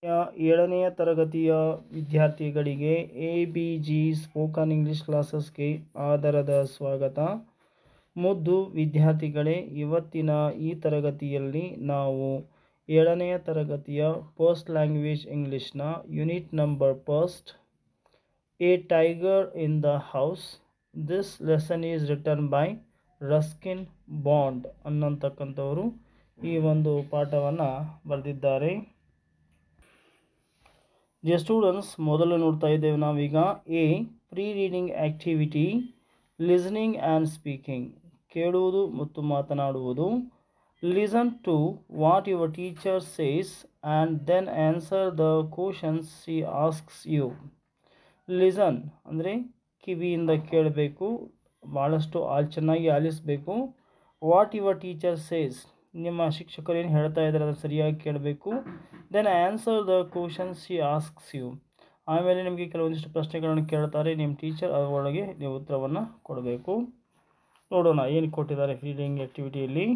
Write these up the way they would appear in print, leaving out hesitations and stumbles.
ಏಳನೆಯ ತರಗತಿಯ ವಿದ್ಯಾರ್ಥಿಗಳಿಗೆ ABG ಸ್ಪೋಕನ್ ಇಂಗ್ಲಿಷ್ ಕ್ಲಾಸಸ್ಗೆ ಆದರದ ಸ್ವಾಗತ. ಮುದ್ದು ವಿದ್ಯಾರ್ಥಿಗಳೇ, ಇವತ್ತಿನ ಈ ತರಗತಿಯಲ್ಲಿ ನಾವು ಏಳನೆಯ ತರಗತಿಯ ಫಸ್ಟ್ ಲ್ಯಾಂಗ್ವೇಜ್ ಇಂಗ್ಲಿಷ್ನ unit number first a tiger in the house. This lesson is written by Ruskin Bond ಅನ್ನತಕ್ಕಂಥವರು ಈ ಒಂದು ಪಾಠವನ್ನು ಬರೆದಿದ್ದಾರೆ. ಡಿಯರ್ ಸ್ಟೂಡೆಂಟ್ಸ್, ಮೊದಲು ನೋಡ್ತಾ ಇದ್ದೇವೆ ನಾವೀಗ a pre reading activity, listening and speaking, ಕೇಳುವುದು ಮತ್ತು ಮಾತನಾಡುವುದು. Listen to what your teacher says and then answer the questions she asks you. Listen ಅಂದರೆ ಕಿವಿಯಿಂದ ಕೇಳಬೇಕು, ಭಾಳಷ್ಟು ಚೆನ್ನಾಗಿ ಆಲಿಸಬೇಕು. ವಾಟ್ ಯುವರ್ ಟೀಚರ್ ಸೇಸ್, ನಿಮ್ಮ ಶಿಕ್ಷಕರು ಏನು ಹೇಳ್ತಾ ಇದ್ದಾರೆ ಅದನ್ನು ಸರಿಯಾಗಿ ಕೇಳಬೇಕು. Then answer the questions she asks you, ಆಮೇಲೆ ನಿಮಗೆ ಕೆಲವೊಂದಿಷ್ಟು ಪ್ರಶ್ನೆಗಳನ್ನು ಕೇಳ್ತಾರೆ ನಿಮ್ಮ ಟೀಚರ್, ಅದರೊಳಗೆ ನೀವು ಉತ್ತರವನ್ನು ಕೊಡಬೇಕು. ನೋಡೋಣ ಏನು ಕೊಟ್ಟಿದ್ದಾರೆ ರೀಡಿಂಗ್ ಆ್ಯಕ್ಟಿವಿಟಿಯಲ್ಲಿ.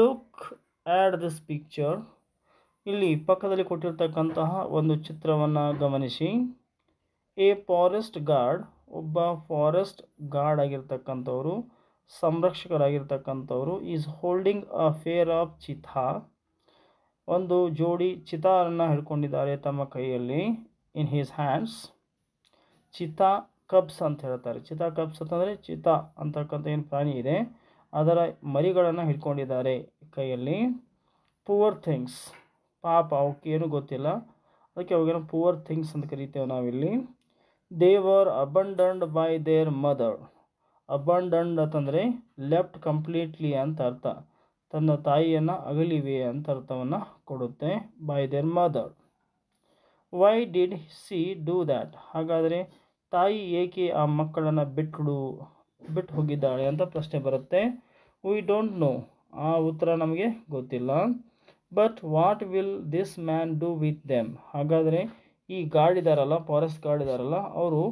ಲುಕ್ ಆ್ಯಟ್ ದಿಸ್ ಪಿಕ್ಚರ್, ಇಲ್ಲಿ ಪಕ್ಕದಲ್ಲಿ ಕೊಟ್ಟಿರ್ತಕ್ಕಂತಹ ಒಂದು ಚಿತ್ರವನ್ನು ಗಮನಿಸಿ. ಎ ಫಾರೆಸ್ಟ್ ಗಾರ್ಡ್, ಒಬ್ಬ ಫಾರೆಸ್ಟ್ ಗಾರ್ಡ್ ಆಗಿರ್ತಕ್ಕಂಥವರು, ಸಂರಕ್ಷಕರಾಗಿರ್ತಕ್ಕಂಥವರು, is holding a pair of cheetah, ಒಂದು ಜೋಡಿ ಚಿತಾರನ್ನು ಹಿಡ್ಕೊಂಡಿದ್ದಾರೆ ತಮ್ಮ ಕೈಯಲ್ಲಿ. In his hands. Cheetah cubs ಅಂತ ಹೇಳ್ತಾರೆ. ಚಿತಾ ಕಬ್ಸ್ ಅಂತಂದರೆ ಚಿತಾ ಅಂತಕ್ಕಂಥ ಏನು ಪ್ರಾಣಿ ಇದೆ ಅದರ ಮರಿಗಳನ್ನು ಹಿಡ್ಕೊಂಡಿದ್ದಾರೆ ಕೈಯಲ್ಲಿ. ಪುವರ್ ಥಿಂಗ್ಸ್, ಪಾಪ ಅವಕ್ಕೆ ಏನು ಗೊತ್ತಿಲ್ಲ, ಅದಕ್ಕೆ ಅವಾಗೇನು ಪುವರ್ ಥಿಂಗ್ಸ್ ಅಂತ ಕರಿತೇವೆ ನಾವಿಲ್ಲಿ. They were abandoned by there mother. Abandoned ಅಂತಂದರೆ ಲೆಫ್ಟ್ ಕಂಪ್ಲೀಟ್ಲಿ ಅಂತ ಅರ್ಥ, ತನ್ನ ತಾಯಿಯನ್ನು ಅಗಲಿವೆ ಅಂತ ಅರ್ಥವನ್ನು ಕೊಡುತ್ತೆ. By there mother. Why did C do that, ಹಾಗಾದರೆ ತಾಯಿ ಏಕೆ ಆ ಮಕ್ಕಳನ್ನು ಬಿಟ್ಟು ಹೋಗಿದ್ದಾಳೆ ಅಂತ ಪ್ರಶ್ನೆ ಬರುತ್ತೆ. ವಿ ಡೋಂಟ್ ನೋ, ಆ ಉತ್ತರ ನಮಗೆ ಗೊತ್ತಿಲ್ಲ. But what will this man do with them, ಹಾಗಾದರೆ ಈ ಗಾರ್ಡ್ ಇದ್ದಾರಲ್ಲ, ಫಾರೆಸ್ಟ್ ಗಾರ್ಡ್ ಇದ್ದಾರಲ್ಲ, ಅವರು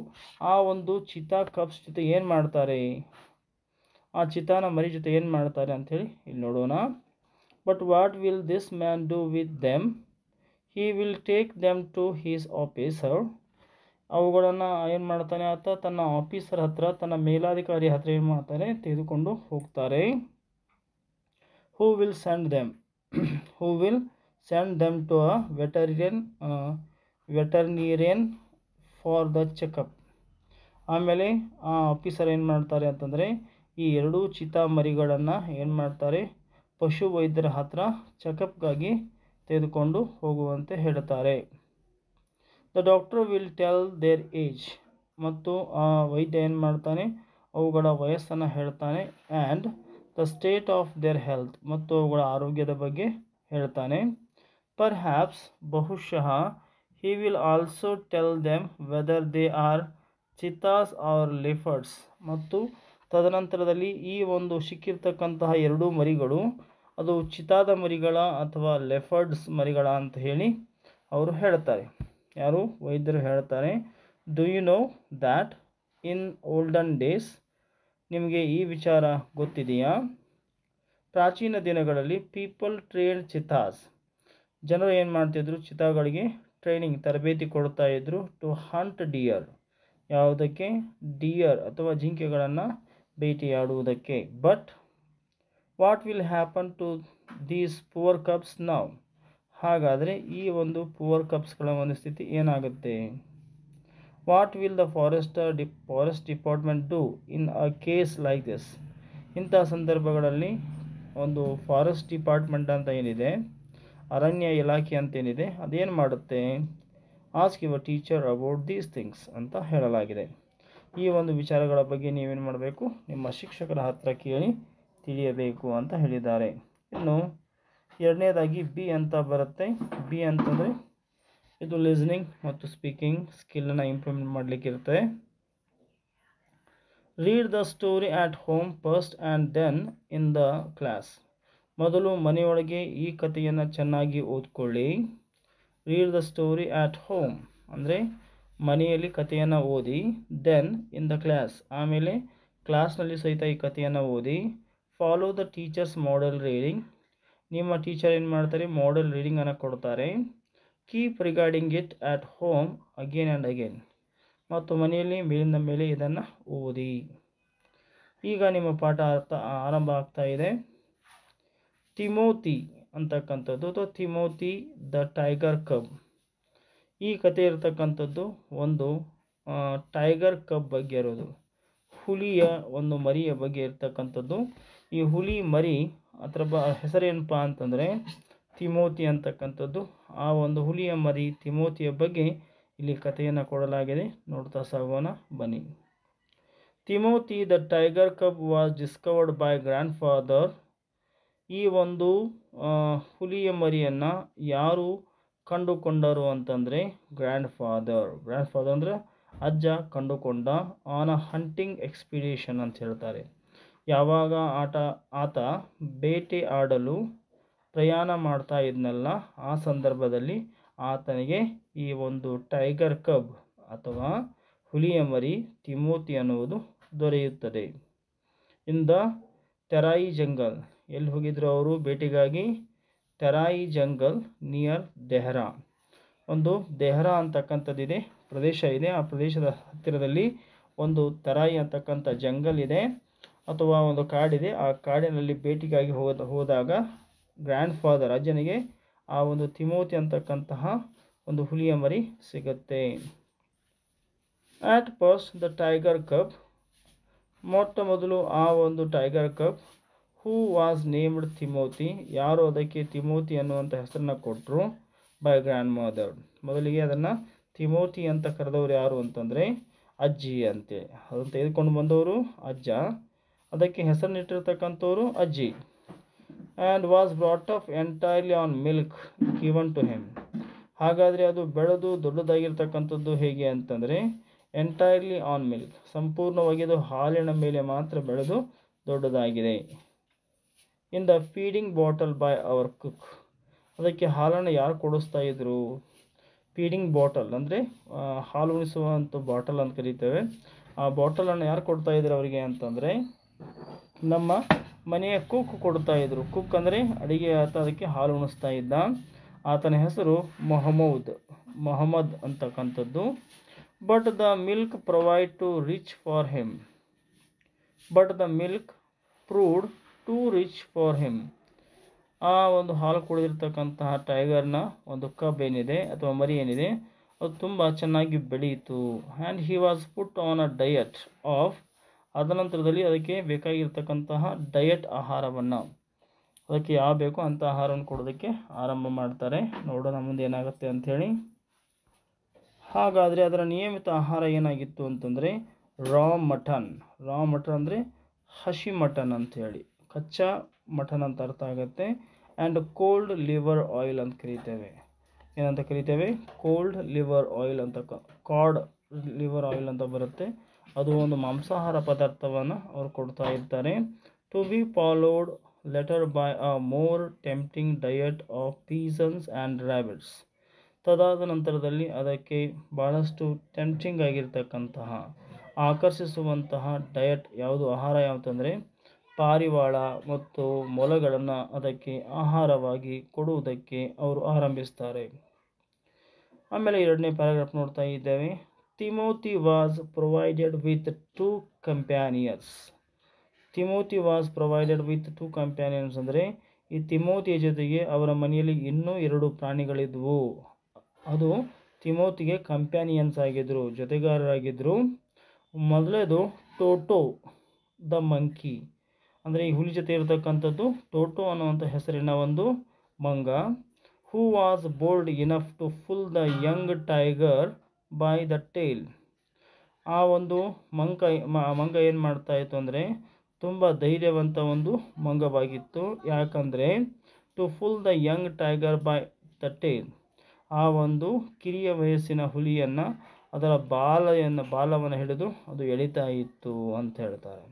ಆ ಒಂದು ಚಿತಾ ಕಬ್ಸ್ ಜೊತೆ ಏನು ಮಾಡ್ತಾರೆ, ಆ ಚಿತಾನ ಮರಿ ಜೊತೆ ಏನು ಮಾಡ್ತಾರೆ ಅಂಥೇಳಿ ಇಲ್ಲಿ ನೋಡೋಣ. But what will this man do with them, he will take them to his officer. ಅವುಗಳನ್ನು ಏನು ಮಾಡ್ತಾನೆ ಆತ, ತನ್ನ ಆಫೀಸರ್ ಹತ್ರ, ತನ್ನ ಮೇಲಾಧಿಕಾರಿ ಹತ್ರ ಏನು ಮಾಡ್ತಾರೆ, ತೆಗೆದುಕೊಂಡು ಹೋಗ್ತಾರೆ. Who will send them, who will send them to a veterinarian for the checkup. ಆಮೇಲೆ ಆ ಆಫೀಸರ್ ಏನು ಮಾಡ್ತಾರೆ ಅಂತಂದರೆ ಈ ಎರಡೂ ಚಿತಾ ಮರಿಗಳನ್ನು ಏನು ಮಾಡ್ತಾರೆ, ಪಶು ವೈದ್ಯರ ಹತ್ರ ಚೆಕಪ್ಗಾಗಿ ತೆಗೆದುಕೊಂಡು ಹೋಗುವಂತೆ ಹೇಳ್ತಾರೆ. The doctor will tell their age, ಮತ್ತು ಆ ವೈದ್ಯ ಏನು ಮಾಡ್ತಾನೆ, ಅವುಗಳ ವಯಸ್ಸನ್ನು ಹೇಳ್ತಾನೆ. And the state of their health, ಮತ್ತು ಅವುಗಳ ಆರೋಗ್ಯದ ಬಗ್ಗೆ ಹೇಳ್ತಾನೆ. ಪರ್ ಹ್ಯಾಪ್ಸ್, ಬಹುಶಃ. He will also tell them whether they are cheetahs or leopards, ಮತ್ತು ತದನಂತರದಲ್ಲಿ ಈ ಒಂದು ಸಿಕ್ಕಿರ್ತಕ್ಕಂತಹ ಎರಡೂ ಮರಿಗಳು ಅದು ಚಿತಾದ ಮರಿಗಳ ಅಥವಾ ಲೆಫರ್ಡ್ಸ್ ಮರಿಗಳ ಅಂತ ಹೇಳಿ ಅವರು ಹೇಳ್ತಾರೆ. ಯಾರು, ವೈದ್ಯರು ಹೇಳ್ತಾರೆ. Do you know that in olden days, ನಿಮಗೆ ಈ ವಿಚಾರ ಗೊತ್ತಿದೆಯಾ, ಪ್ರಾಚೀನ ದಿನಗಳಲ್ಲಿ ಪೀಪಲ್ ಟ್ರೇನ್ ಚಿತಾಸ್, ಜನರು ಏನು ಮಾಡ್ತಿದ್ರು, ಚಿತಾಗಳಿಗೆ ಟ್ರೈನಿಂಗ್ ತರಬೇತಿ ಕೊಡ್ತಾ ಇದ್ರು. ಟು ಹಂಟ್ ಡಿಯರ್, ಯಾವುದಕ್ಕೆ, ಡಿಯರ್ ಅಥವಾ ಜಿಂಕೆಗಳನ್ನು ಬೇಟೆಯಾಡುವುದಕ್ಕೆ. But what will happen to these poor cubs now, ಹಾಗಾದರೆ ಈ ಒಂದು ಪುವರ್ ಕಬ್ಸ್ಗಳ ಒಂದು ಸ್ಥಿತಿ ಏನಾಗುತ್ತೆ. What will the forest department do in a case like this, ಇಂಥ ಸಂದರ್ಭಗಳಲ್ಲಿ ಒಂದು ಫಾರೆಸ್ಟ್ ಡಿಪಾರ್ಟ್ಮೆಂಟ್ ಅಂತ ಏನಿದೆ, ಅರಣ್ಯ ಇಲಾಖೆ ಅಂತೇನಿದೆ, ಅದೇನು ಮಾಡುತ್ತೆ. Ask your teacher about these things ಅಂತ ಹೇಳಲಾಗಿದೆ. ಈ ಒಂದು ವಿಚಾರಗಳ ಬಗ್ಗೆ ನೀವೇನು ಮಾಡಬೇಕು, ನಿಮ್ಮ ಶಿಕ್ಷಕರ ಹತ್ರ ಕೇಳಿ ತಿಳಿಯಬೇಕು ಅಂತ ಹೇಳಿದ್ದಾರೆ. ಇನ್ನು ಎರಡನೇದಾಗಿ ಬಿ ಅಂತ ಬರುತ್ತೆ. ಬಿ ಅಂತಂದರೆ ಇದು ಲಿಸ್ನಿಂಗ್ ಮತ್ತು ಸ್ಪೀಕಿಂಗ್ ಸ್ಕಿಲ್ಲನ್ನು ಇಂಪ್ರೂವ್ಮೆಂಟ್ ಮಾಡಲಿಕ್ಕಿರುತ್ತೆ. Read the story at home first and then in the class, ಮೊದಲು ಮನೆಯೊಳಗೆ ಈ ಕಥೆಯನ್ನು ಚೆನ್ನಾಗಿ ಓದ್ಕೊಳ್ಳಿ. Read the story at home ಅಂದರೆ ಮನೆಯಲ್ಲಿ ಕಥೆಯನ್ನು ಓದಿ. ದೆನ್ ಇನ್ ದ ಕ್ಲಾಸ್, ಆಮೇಲೆ ಕ್ಲಾಸ್ನಲ್ಲಿ ಸಹಿತ ಈ ಕಥೆಯನ್ನು ಓದಿ. Follow the teacher's model reading, ನಿಮ್ಮ ಟೀಚರ್ ಏನು ಮಾಡ್ತಾರೆ, ಮಾಡೆಲ್ ರೀಡಿಂಗನ್ನು ಕೊಡ್ತಾರೆ. Keep regarding it at home again and again. ಮತ್ತು ಮನೆಯಲ್ಲಿ ಮೇಲಿಂದ ಮೇಲೆ ಇದನ್ನು ಓದಿ. ಈಗ ನಿಮ್ಮ ಪಾಠ ಆರಂಭ ಆಗ್ತಾ ಇದೆ. ತಿಮೋತಿ ಅಂತಕ್ಕಂಥದ್ದು ಅಥವಾ ತಿಮೋತಿ ದ ಟೈಗರ್ ಕಬ್. ಈ ಕತೆ ಇರತಕ್ಕಂಥದ್ದು ಒಂದು ಟೈಗರ್ ಕಬ್ ಬಗ್ಗೆ ಇರೋದು, ಹುಲಿಯ ಒಂದು ಮರಿಯ ಬಗ್ಗೆ ಇರ್ತಕ್ಕಂಥದ್ದು. ಈ ಹುಲಿ ಮರಿ ಅದರ ಹೆಸರೇನಪ್ಪ ಅಂತಂದರೆ ತಿಮೋತಿ ಅಂತಕ್ಕಂಥದ್ದು. ಆ ಒಂದು ಹುಲಿಯ ಮರಿ ತಿಮೋತಿಯ ಬಗ್ಗೆ ಇಲ್ಲಿ ಕಥೆಯನ್ನು ಕೊಡಲಾಗಿದೆ. ನೋಡ್ತಾ ಸಾಗೋಣ ಬನ್ನಿ. ತಿಮೋತಿ ದ ಟೈಗರ್ ಕಬ್ was discovered by grand father. ಈ ಒಂದು ಹುಲಿಯ ಮರಿಯನ್ನು ಯಾರು ಕಂಡುಕೊಂಡರು ಅಂತಂದರೆ ಗ್ರ್ಯಾಂಡ್ ಫಾದರ್ ಅಂದರೆ ಅಜ್ಜ ಕಂಡುಕೊಂಡ. ಆನ್ ಅ ಹಂಟಿಂಗ್ ಎಕ್ಸ್ಪಿಡಿಷನ್ ಅಂತ ಹೇಳ್ತಾರೆ. ಯಾವಾಗ ಆತ ಬೇಟೆ ಆಡಲು ಪ್ರಯಾಣ ಮಾಡ್ತಾ ಇದ್ನಲ್ಲ, ಆ ಸಂದರ್ಭದಲ್ಲಿ ಆತನಿಗೆ ಈ ಒಂದು ಟೈಗರ್ ಕಬ್ ಅಥವಾ ಹುಲಿಯ ಮರಿ ತಿಮೋತಿ ಅನ್ನುವುದು ದೊರೆಯುತ್ತದೆ. In the Terai jungle. ಎಲ್ಲಿ ಹೋಗಿದ್ರು ಅವರು ಬೇಟೆಗಾಗಿ? Terai jungle near ದೆಹ್ರಾ. ಒಂದು ದೆಹ್ರಾ ಅಂತಕ್ಕಂಥದ್ದಿದೆ, ಪ್ರದೇಶ ಇದೆ. ಆ ಪ್ರದೇಶದ ಹತ್ತಿರದಲ್ಲಿ ಒಂದು ತೆರಾಯಿ ಅಂತಕ್ಕಂಥ ಜಂಗಲ್ ಇದೆ ಅಥವಾ ಒಂದು ಕಾಡಿದೆ. ಆ ಕಾಡಿನಲ್ಲಿ ಬೇಟೆಗಾಗಿ ಹೋದಾಗ ಗ್ರ್ಯಾಂಡ್ ಫಾದರ್ ಅಜ್ಜನಿಗೆ ಆ ಒಂದು ತಿಮೋತಿ ಅಂತಕ್ಕಂತಹ ಒಂದು ಹುಲಿಯ ಮರಿ ಸಿಗುತ್ತೆ. ಆಟ್ ಫಸ್ಟ್ ದ ಟೈಗರ್ ಕಬ್. ಮೊಟ್ಟ ಮೊದಲು ಆ ಒಂದು ಟೈಗರ್ ಕಬ್ ಹೂ ವಾಸ್ ನೇಮ್ಡ್ ತಿಮೋತಿ. ಯಾರು ಅದಕ್ಕೆ ತಿಮೋತಿ ಅನ್ನುವಂಥ ಹೆಸರನ್ನು ಕೊಟ್ಟರು? By grand mother. ಮೊದಲಿಗೆ ಅದನ್ನು ತಿಮೋತಿ ಅಂತ ಕರೆದವರು ಯಾರು ಅಂತಂದರೆ ಅಜ್ಜಿ ಅಂತೇಳಿ. ಅದನ್ನು ತೆಗೆದುಕೊಂಡು ಬಂದವರು ಅಜ್ಜ, ಅದಕ್ಕೆ ಹೆಸರನ್ನಿಟ್ಟಿರ್ತಕ್ಕಂಥವ್ರು ಅಜ್ಜಿ. And was brought up entirely on milk given to him. ಹಾಗಾದರೆ ಅದು ಬೆಳೆದು ದೊಡ್ಡದಾಗಿರ್ತಕ್ಕಂಥದ್ದು ಹೇಗೆ ಅಂತಂದರೆ ಎಂಟೈರ್ಲಿ ಆನ್ ಮಿಲ್ಕ್, ಸಂಪೂರ್ಣವಾಗಿ ಅದು ಹಾಲಿನ ಮೇಲೆ ಮಾತ್ರ ಬೆಳೆದು ದೊಡ್ಡದಾಗಿದೆ. In the feeding bottle by our cook. ಅದಕ್ಕೆ ಹಾಲನ್ನು ಯಾರು ಕೊಡಿಸ್ತಾ ಇದ್ರು? ಫೀಡಿಂಗ್ ಬಾಟಲ್ ಅಂದರೆ ಹಾಲು ಉಣಿಸುವಂಥ ಬಾಟಲ್ ಅಂತ ಕರೀತೇವೆ. ಆ ಬಾಟಲನ್ನು ಯಾರು ಕೊಡ್ತಾ ಇದ್ರು ಅವರಿಗೆ ಅಂತಂದರೆ ನಮ್ಮ ಮನೆಯ ಕುಕ್ ಕೊಡ್ತಾ ಇದ್ರು. ಕುಕ್ ಅಂದರೆ ಅಡಿಗೆ ಆತ ಅದಕ್ಕೆ ಹಾಲು ಉಣಿಸ್ತಾ ಇದ್ದ. ಆತನ ಹೆಸರು ಮೊಹಮ್ಮದ್ ಅಂತಕ್ಕಂಥದ್ದು. But the milk provide too rich for him. Proved too rich for him. ಆ ಒಂದು ಹಾಲು ಕುಡಿದಿರ್ತಕ್ಕಂತಹ ಟೈಗರ್ನ ಒಂದು ಕಬ್ ಏನಿದೆ ಅಥವಾ ಮರಿ ಏನಿದೆ ಅದು ತುಂಬ ಚೆನ್ನಾಗಿ ಬೆಳೆಯಿತು. And he was put on a diet of. ಅದನಂತರದಲ್ಲಿ ಅದಕ್ಕೆ ಬೇಕಾಗಿರ್ತಕ್ಕಂತಹ ಡಯಟ್ ಆಹಾರವನ್ನು, ಅದಕ್ಕೆ ಯಾವ ಬೇಕೋ ಅಂಥ ಆಹಾರವನ್ನು ಕೊಡೋದಕ್ಕೆ ಆರಂಭ ಮಾಡ್ತಾರೆ. ನೋಡೋಣ ಮುಂದೆ ಏನಾಗುತ್ತೆ ಅಂಥೇಳಿ. ಹಾಗಾದರೆ ಅದರ ನಿಯಮಿತ ಆಹಾರ ಏನಾಗಿತ್ತು ಅಂತಂದರೆ ರಾ ಮಟನ್ ಅಂದರೆ ಹಸಿ ಮಟನ್ ಅಂಥೇಳಿ, ಕಚ್ಚಾ ಮಟನ್ ಅಂತ ಅರ್ಥ ಆಗುತ್ತೆ. ಆ್ಯಂಡ್ ಕೋಲ್ಡ್ ಲಿವರ್ ಆಯಿಲ್ ಅಂತ ಕರಿತೇವೆ. ಏನಂತ ಕರಿತೇವೆ? ಕೋಲ್ಡ್ ಲಿವರ್ ಆಯಿಲ್ ಅಂತ, ಕಾರ್ಡ್ ಲಿವರ್ ಆಯಿಲ್ ಅಂತ ಬರುತ್ತೆ. ಅದು ಒಂದು ಮಾಂಸಾಹಾರ ಪದಾರ್ಥವನ್ನು ಅವರು ಕೊಡ್ತಾ ಇರ್ತಾರೆ. To be followed later by a more tempting diet of pigeons and rabbits. ತದಾದ ನಂತರದಲ್ಲಿ ಅದಕ್ಕೆ ಭಾಳಷ್ಟು ಟೆಂಪ್ಟಿಂಗ್ ಆಗಿರ್ತಕ್ಕಂತಹ, ಆಕರ್ಷಿಸುವಂತಹ ಡಯಟ್ ಯಾವುದು, ಆಹಾರ ಯಾವುದಂದರೆ ಪಾರಿವಾಳ ಮತ್ತು ಮೊಲಗಳನ್ನು ಅದಕ್ಕೆ ಆಹಾರವಾಗಿ ಕೊಡುವುದಕ್ಕೆ ಅವರು ಆರಂಭಿಸ್ತಾರೆ. ಆಮೇಲೆ ಎರಡನೇ ಪ್ಯಾರಾಗ್ರಾಫ್ ನೋಡ್ತಾ ಇದ್ದೇವೆ. Timothy was provided with 2 companions. Timothy was provided with 2 companions ಅಂದರೆ ಈ ತಿಮೋತಿಯ ಜೊತೆಗೆ ಅವರ ಮನೆಯಲ್ಲಿ ಇನ್ನೂ 2 ಪ್ರಾಣಿಗಳಿದ್ವು. ಅದು ತಿಮೋತಿಗೆ ಕಂಪ್ಯಾನಿಯನ್ಸ್ ಆಗಿದ್ದರು, ಜೊತೆಗಾರರಾಗಿದ್ದರು. ಮೊದಲೇದು ಟೋಟೋ ದ ಮಂಕಿ, ಅಂದರೆ ಈ ಹುಲಿ ಜೊತೆ ಇರತಕ್ಕಂಥದ್ದು ಟೋಟೋ ಅನ್ನುವಂಥ ಹೆಸರಿನ ಒಂದು ಮಂಗ. Who was bold enough to pull the young tiger by the tail. ಆ ಒಂದು ಮಂಗ ಏನು ಮಾಡ್ತಾ ಇತ್ತು ಅಂದರೆ ತುಂಬ ಧೈರ್ಯವಂತ ಒಂದು ಮಂಗವಾಗಿತ್ತು. ಯಾಕಂದರೆ to pull the young tiger by the tail, ಆ ಒಂದು ಕಿರಿಯ ವಯಸ್ಸಿನ ಹುಲಿಯನ್ನು ಅದರ ಬಾಲವನ್ನು ಹಿಡಿದು ಅದು ಎಳಿತಾ ಇತ್ತು ಅಂತ ಹೇಳ್ತಾರೆ.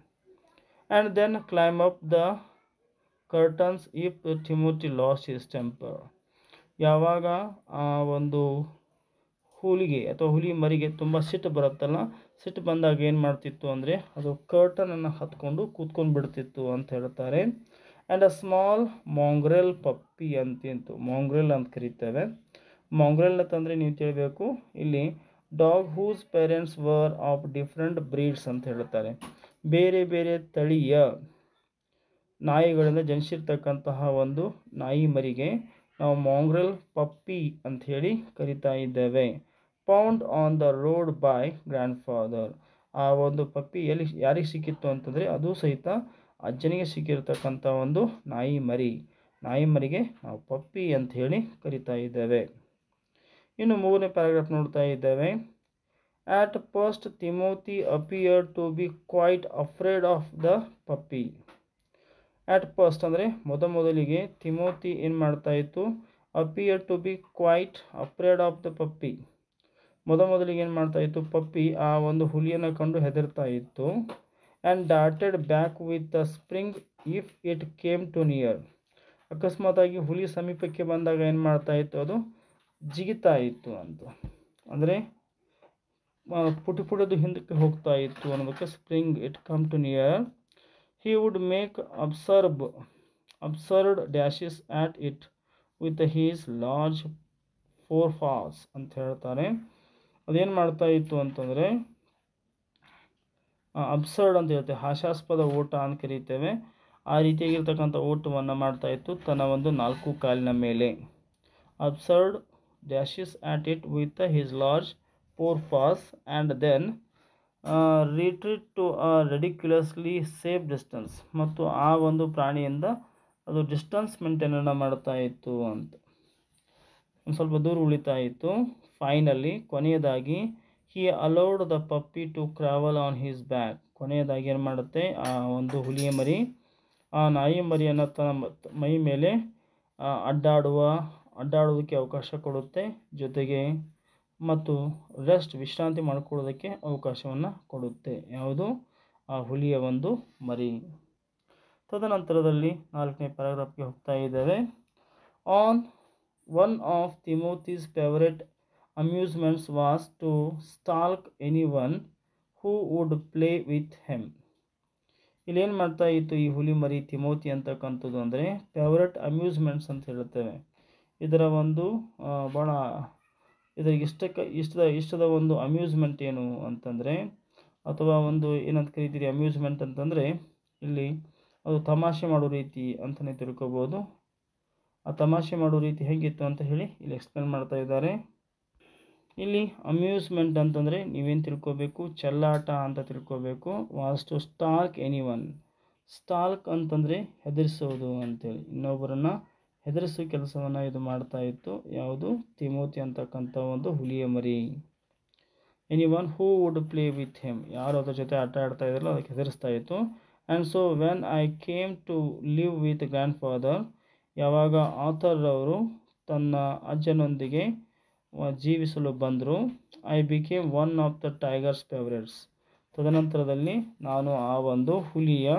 And then climb up the curtains if Timothy lost his temper. ಯಾವಾಗ ಆ ಒಂದು ಹುಲಿಗೆ ಅಥವಾ ಹುಲಿ ಮರಿಗೆ ತುಂಬ ಸಿಟ್ಟು ಬರುತ್ತಲ್ಲ, ಸಿಟ್ಟು ಬಂದಾಗ ಏನು ಮಾಡ್ತಿತ್ತು ಅಂದರೆ ಅದು ಕರ್ಟನನ್ನು ಹತ್ಕೊಂಡು ಕೂತ್ಕೊಂಡು ಬಿಡ್ತಿತ್ತು ಅಂತ ಹೇಳ್ತಾರೆ. ಆ್ಯಂಡ್ ಅ ಸ್ಮಾಲ್ ಮಾಂಗ್ರೆಲ್ ಪಪ್ಪಿ ಅಂತಿತ್ತು, ಮಾಂಗ್ರೆಲ್ ಅಂತ ಕರೀತೇವೆ. ಮಾಂಗ್ರೆಲ್ ಅಂತಂದರೆ ನೀವು ತಿಳಬೇಕು ಇಲ್ಲಿ dog whose parents were of different breeds ಅಂತ ಹೇಳ್ತಾರೆ. ಬೇರೆ ಬೇರೆ ತಳಿಯ ನಾಯಿಗಳಿಂದ ಜನಿಸಿರ್ತಕ್ಕಂತಹ ಒಂದು ನಾಯಿ ಮರಿಗೆ ನಾವು ಮಾಂಗ್ರೆಲ್ ಪಪ್ಪಿ ಅಂತ ಹೇಳಿ ಕರಿತಾ ಇದ್ದೇವೆ. Found on the road by grand father. ಆ ಒಂದು ಪಪ್ಪಿ ಎಲ್ಲಿ ಯಾರಿಗೆ ಸಿಕ್ಕಿತ್ತು ಅಂತಂದರೆ ಅದು ಸಹಿತ ಅಜ್ಜನಿಗೆ ಸಿಕ್ಕಿರ್ತಕ್ಕಂಥ ಒಂದು ನಾಯಿ ಮರಿಗೆ ನಾವು ಪಪ್ಪಿ ಅಂತ ಹೇಳಿ ಕರಿತಾ ಇದ್ದೇವೆ. ಇನ್ನು 3ನೇ ಪ್ಯಾರಾಗ್ರಾಫ್ ನೋಡ್ತಾ ಇದ್ದೇವೆ. At first Timothy appear to be quite afraid of the puppy. At first ಅಂದರೆ ಮೊದಲಿಗೆ ತಿಮೋತಿ ಏನು ಮಾಡ್ತಾ ಇತ್ತು, appear to be quite afraid of the puppy. ಮೊದಲಿಗೆ ಏನು ಮಾಡ್ತಾ ಇತ್ತು, ಪಪ್ಪಿ ಆ ಒಂದು ಹುಲಿಯನ್ನು ಕಂಡು ಹೆದರ್ತಾ ಇತ್ತು. And darted back with the spring if it came too near. ಅಕಸ್ಮಾತಾಗಿ ಹುಲಿ ಸಮೀಪಕ್ಕೆ ಬಂದಾಗ ಏನು ಮಾಡ್ತಾ ಇತ್ತು, ಅದು ಜಿಗಿತಾ ಇತ್ತು ಅಂತ, ಅಂದರೆ ಪುಟದು ಹಿಂದಕ್ಕೆ ಹೋಗ್ತಾ ಇತ್ತು ಅನ್ನೋದಕ್ಕೆ spring it come to near. He would make absurd dashes at it with his large four paws ಅಂತ ಹೇಳ್ತಾರೆ. ಅದೇನು ಮಾಡ್ತಾ ಇತ್ತು ಅಂತಂದರೆ ಅಬ್ಸರ್ಡ್ ಅಂತ ಹೇಳ್ತೇವೆ, ಹಾಸ್ಯಾಸ್ಪದ ಓಟ ಅಂತ ಕರೀತೇವೆ. ಆ ರೀತಿಯಾಗಿರ್ತಕ್ಕಂಥ ಓಟವನ್ನು ಮಾಡ್ತಾ ಇತ್ತು ತನ್ನ ಒಂದು 4 ಕಾಲಿನ ಮೇಲೆ. Absurd dashes at it with his large four pass and then retreat to a ridiculously safe distance. ಮತ್ತು ಆ ಒಂದು ಪ್ರಾಣಿಯಿಂದ ಅದು ಡಿಸ್ಟೆನ್ಸ್ ಮೇಂಟೈನನ್ನು ಮಾಡ್ತಾ ಇತ್ತು ಅಂತ, ಒಂದು ಸ್ವಲ್ಪ ದೂರ ಉಳಿತಾ ಇತ್ತು. ಫೈನಲಿ ಕೊನೆಯದಾಗಿ he allowed the puppy to crawl on his back. ಕೊನೆಯದಾಗಿ ಏನು ಮಾಡುತ್ತೆ, ಆ ಒಂದು ಹುಲಿಯ ಮರಿ ಆ ನಾಯಿ ಮರಿಯನ್ನು ತನ್ನ ಮೈ ಮೇಲೆ ಅಡ್ಡಾಡೋದಕ್ಕೆ ಅವಕಾಶ ಕೊಡುತ್ತೆ, ಜೊತೆಗೆ ಮತ್ತು ವಿಶ್ರಾಂತಿ ಮಾಡಿಕೊಳ್ಳೋದಕ್ಕೆ ಅವಕಾಶವನ್ನು ಕೊಡುತ್ತೆ. ಯಾವುದು, ಆ ಹುಲಿಯ ಒಂದು ಮರಿ. ತದನಂತರದಲ್ಲಿ 4ನೇ ಪ್ಯಾರಾಗ್ರಾಫ್ಗೆ ಹೋಗ್ತಾ ಇದ್ದೇವೆ. On one of Timothy's favourite amusements was to stalk anyone who would play with him. ಇಲ್ಲೇನು ಮಾಡ್ತಾ ಇತ್ತು ಈ ಹುಲಿ ಮರಿ ತಿಮೋತಿ ಅಂತಕ್ಕಂಥದ್ದು ಅಂದರೆ ಫೇವರೆಟ್ ಅಮ್ಯೂಸ್ಮೆಂಟ್ಸ್ ಅಂತ ಹೇಳುತ್ತೇವೆ. ಇದರ ಒಂದು ಭಾಳ ಇದರಿಗೆ ಇಷ್ಟದ ಒಂದು ಅಮ್ಯೂಸ್ಮೆಂಟ್ ಏನು ಅಂತಂದರೆ, ಅಥವಾ ಒಂದು ಏನಂತ ಕರಿತೀರಿ ಅಮ್ಯೂಸ್ಮೆಂಟ್ ಅಂತಂದರೆ, ಇಲ್ಲಿ ಅದು ತಮಾಷೆ ಮಾಡೋ ರೀತಿ ಅಂತಲೇ ತಿಳ್ಕೊಬೋದು. ಆ ತಮಾಷೆ ಮಾಡೋ ರೀತಿ ಹೇಗಿತ್ತು ಅಂತ ಹೇಳಿ ಇಲ್ಲಿ ಎಕ್ಸ್ಪ್ಲೇನ್ ಮಾಡ್ತಾ ಇದ್ದಾರೆ. ಇಲ್ಲಿ ಅಮ್ಯೂಸ್ಮೆಂಟ್ ಅಂತಂದರೆ ನೀವೇನು ತಿಳ್ಕೊಬೇಕು, ಚೆಲ್ಲಾಟ ಅಂತ ತಿಳ್ಕೊಬೇಕು. Was to stalk anyone. Stalk ಅಂತಂದರೆ ಹೆದರಿಸೋದು ಅಂತೇಳಿ, ಇನ್ನೊಬ್ಬರನ್ನು ಹೆದರಿಸೋ ಕೆಲಸವನ್ನು ಇದು ಮಾಡ್ತಾ ಇತ್ತು. ಯಾವುದು, ತಿಮೋತಿ ಅಂತಕ್ಕಂಥ ಒಂದು ಹುಲಿಯ ಮರಿ. Anyone who would play with him, ಯಾರು ಅದರ ಜೊತೆ ಆಟ ಆಡ್ತಾ ಇದ್ರಲ್ಲ ಅದಕ್ಕೆ ಹೆದರಿಸ್ತಾ ಇತ್ತು. And so when I came to live with grandfather, ಯಾವಾಗ ಆಥರ್ ಅವರು ತನ್ನ ಅಜ್ಜನೊಂದಿಗೆ ಜೀವಿಸಲು ಬಂದರು, I became one of the tiger's favourites. ತದನಂತರದಲ್ಲಿ ನಾನು ಆ ಒಂದು ಹುಲಿಯ